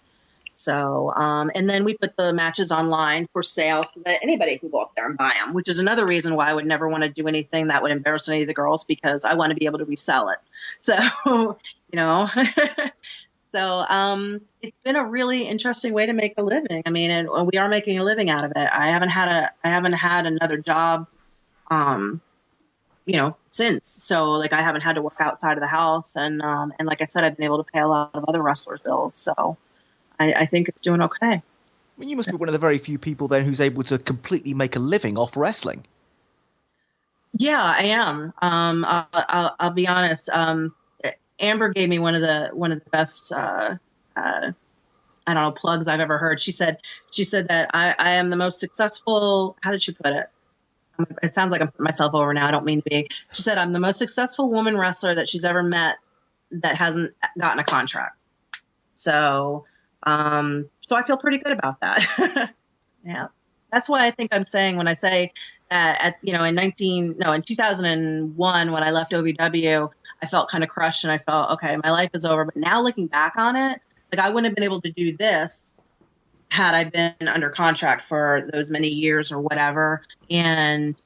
So, and then we put the matches online for sale so that anybody can go up there and buy them, which is another reason why I would never want to do anything that would embarrass any of the girls, because I want to be able to resell it. So, you know, so it's been a really interesting way to make a living. I mean, and we are making a living out of it. I haven't had another job, you know, since. So like I haven't had to work outside of the house. And like I said, I've been able to pay a lot of other wrestlers' bills. So I think it's doing okay. I mean, you must be one of the very few people then who's able to completely make a living off wrestling. Yeah, I am. I'll be honest. Amber gave me one of the best I don't know, plugs I've ever heard. She said that I am the most successful. How did she put it? It sounds like I'm putting myself over now. I don't mean to be. She said I'm the most successful woman wrestler that she's ever met that hasn't gotten a contract. So I feel pretty good about that. Yeah. That's why I think I'm saying when I say that in 2001 when I left OVW, I felt kind of crushed and I felt, okay, my life is over. But now looking back on it, like I wouldn't have been able to do this had I been under contract for those many years or whatever. And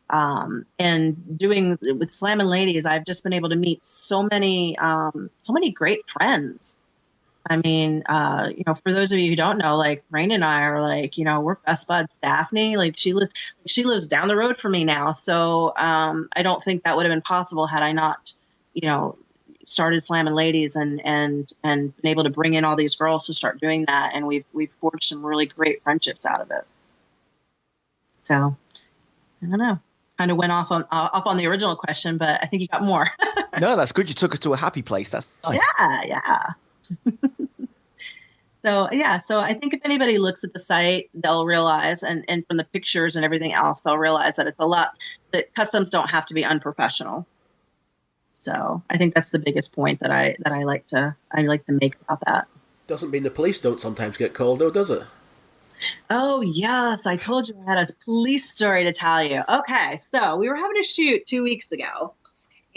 doing with Slam and Ladies, I've just been able to meet so many great friends. I mean, for those of you who don't know, like Rain and I are like, we're best buds. Daphne, like she lives down the road from me now. So I don't think that would have been possible had I not, started Slamming Ladies and been able to bring in all these girls to start doing that. And we've forged some really great friendships out of it. So I don't know. Kind of went off on the original question, but I think you got more. No, that's good. You took us to a happy place. That's nice. Yeah. So I think if anybody looks at the site, they'll realize, and from the pictures and everything else, they'll realize that it's a lot, that customs don't have to be unprofessional. So I think that's the biggest point that I like to make about that. Doesn't mean the police don't sometimes get called, though, does it? Oh, yes. I told you I had a police story to tell you. Okay. So we were having a shoot 2 weeks ago,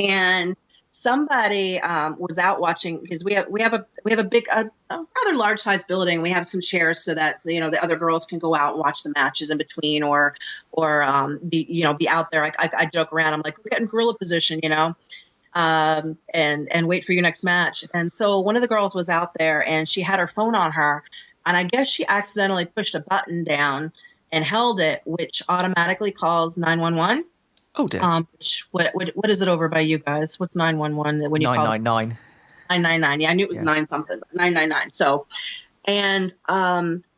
and somebody was out watching, because we have a big, a rather large size building. We have some chairs so that, the other girls can go out and watch the matches in between or be out there. I joke around. I'm like, we're getting gorilla position, and wait for your next match. And so one of the girls was out there and she had her phone on her, and I guess she accidentally pushed a button down and held it, which automatically calls 911. Oh dear. What is it over by you guys? What's 911 when you 999. call? 999. Yeah, I knew it was 9 something, but 999. So, and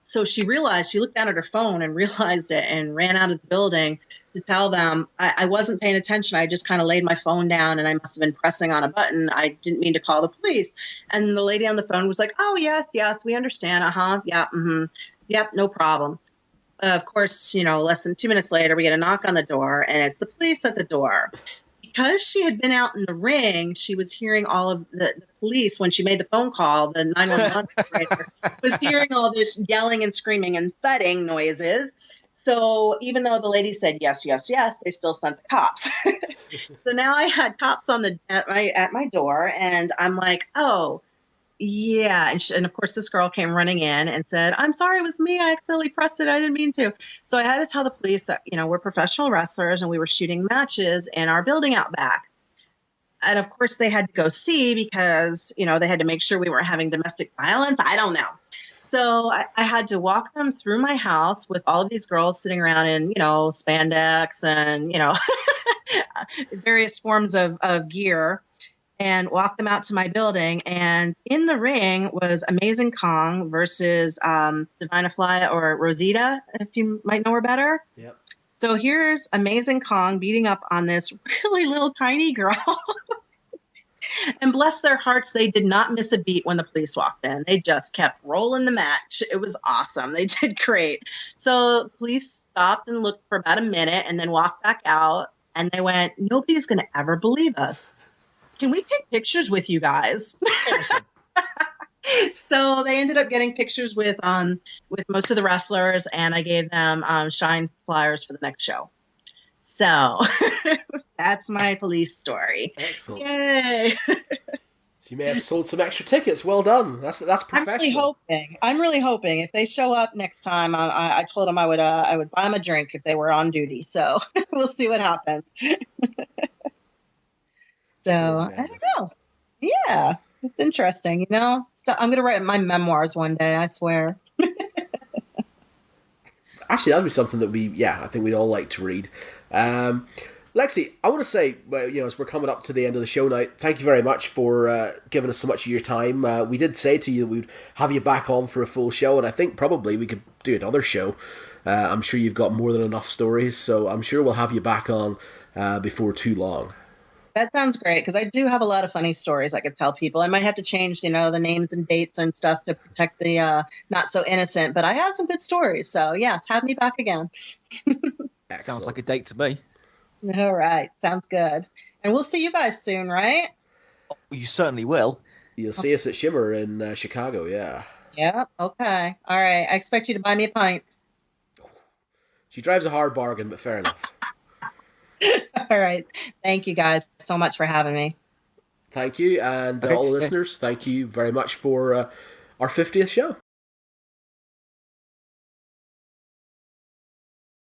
so she looked down at her phone and realized it and ran out of the building to tell them, I wasn't paying attention. I just kind of laid my phone down and I must have been pressing on a button. I didn't mean to call the police. And the lady on the phone was like, oh, yes, we understand. Yeah. Mm-hmm. Yep. No problem. Of course, less than 2 minutes later, we get a knock on the door and it's the police at the door. Because she had been out in the ring, she was hearing all of the police when she made the phone call. The 911 operator was hearing all this yelling and screaming and thudding noises. So even though the lady said yes, they still sent the cops. So now I had cops at my door, and I'm like, oh, yeah. And of course, this girl came running in and said, I'm sorry, it was me. I accidentally pressed it. I didn't mean to. So I had to tell the police that, we're professional wrestlers and we were shooting matches in our building out back. And of course, they had to go see because, they had to make sure we weren't having domestic violence. I don't know. So I had to walk them through my house with all of these girls sitting around in, spandex and, various forms of gear, and walk them out to my building. And in the ring was Amazing Kong versus Divina Fly or Rosita, if you might know her better. Yep. So here's Amazing Kong beating up on this really little tiny girl. And bless their hearts, they did not miss a beat when the police walked in. They just kept rolling the match. It was awesome. They did great. So police stopped and looked for about a minute and then walked back out. And they went, nobody's going to ever believe us. Can we take pictures with you guys? Awesome. So they ended up getting pictures with most of the wrestlers, and I gave them shine flyers for the next show. So that's my police story. Excellent. Yay! So you may have sold some extra tickets. Well done. That's professional. I'm really hoping if they show up next time, I told them I would buy them a drink if they were on duty. So we'll see what happens. So I don't know. Yeah, it's interesting. I'm going to write my memoirs one day, I swear. Actually, that'd be something that I think we'd all like to read. Lexie, I want to say, as we're coming up to the end of the show now, thank you very much for giving us so much of your time. We did say to you we'd have you back on for a full show, and I think probably we could do another show. I'm sure you've got more than enough stories, so I'm sure we'll have you back on before too long. That sounds great, because I do have a lot of funny stories I could tell people. I might have to change, the names and dates and stuff to protect the not so innocent, but I have some good stories. So, yes, have me back again. Sounds like a date to me. All right. Sounds good. And we'll see you guys soon, right? Oh, you certainly will. You'll see us at Shimmer in Chicago, yeah. Yeah, okay. All right. I expect you to buy me a pint. She drives a hard bargain, but fair enough. All right. Thank you guys so much for having me. Thank you, and all the listeners, thank you very much for our 50th show.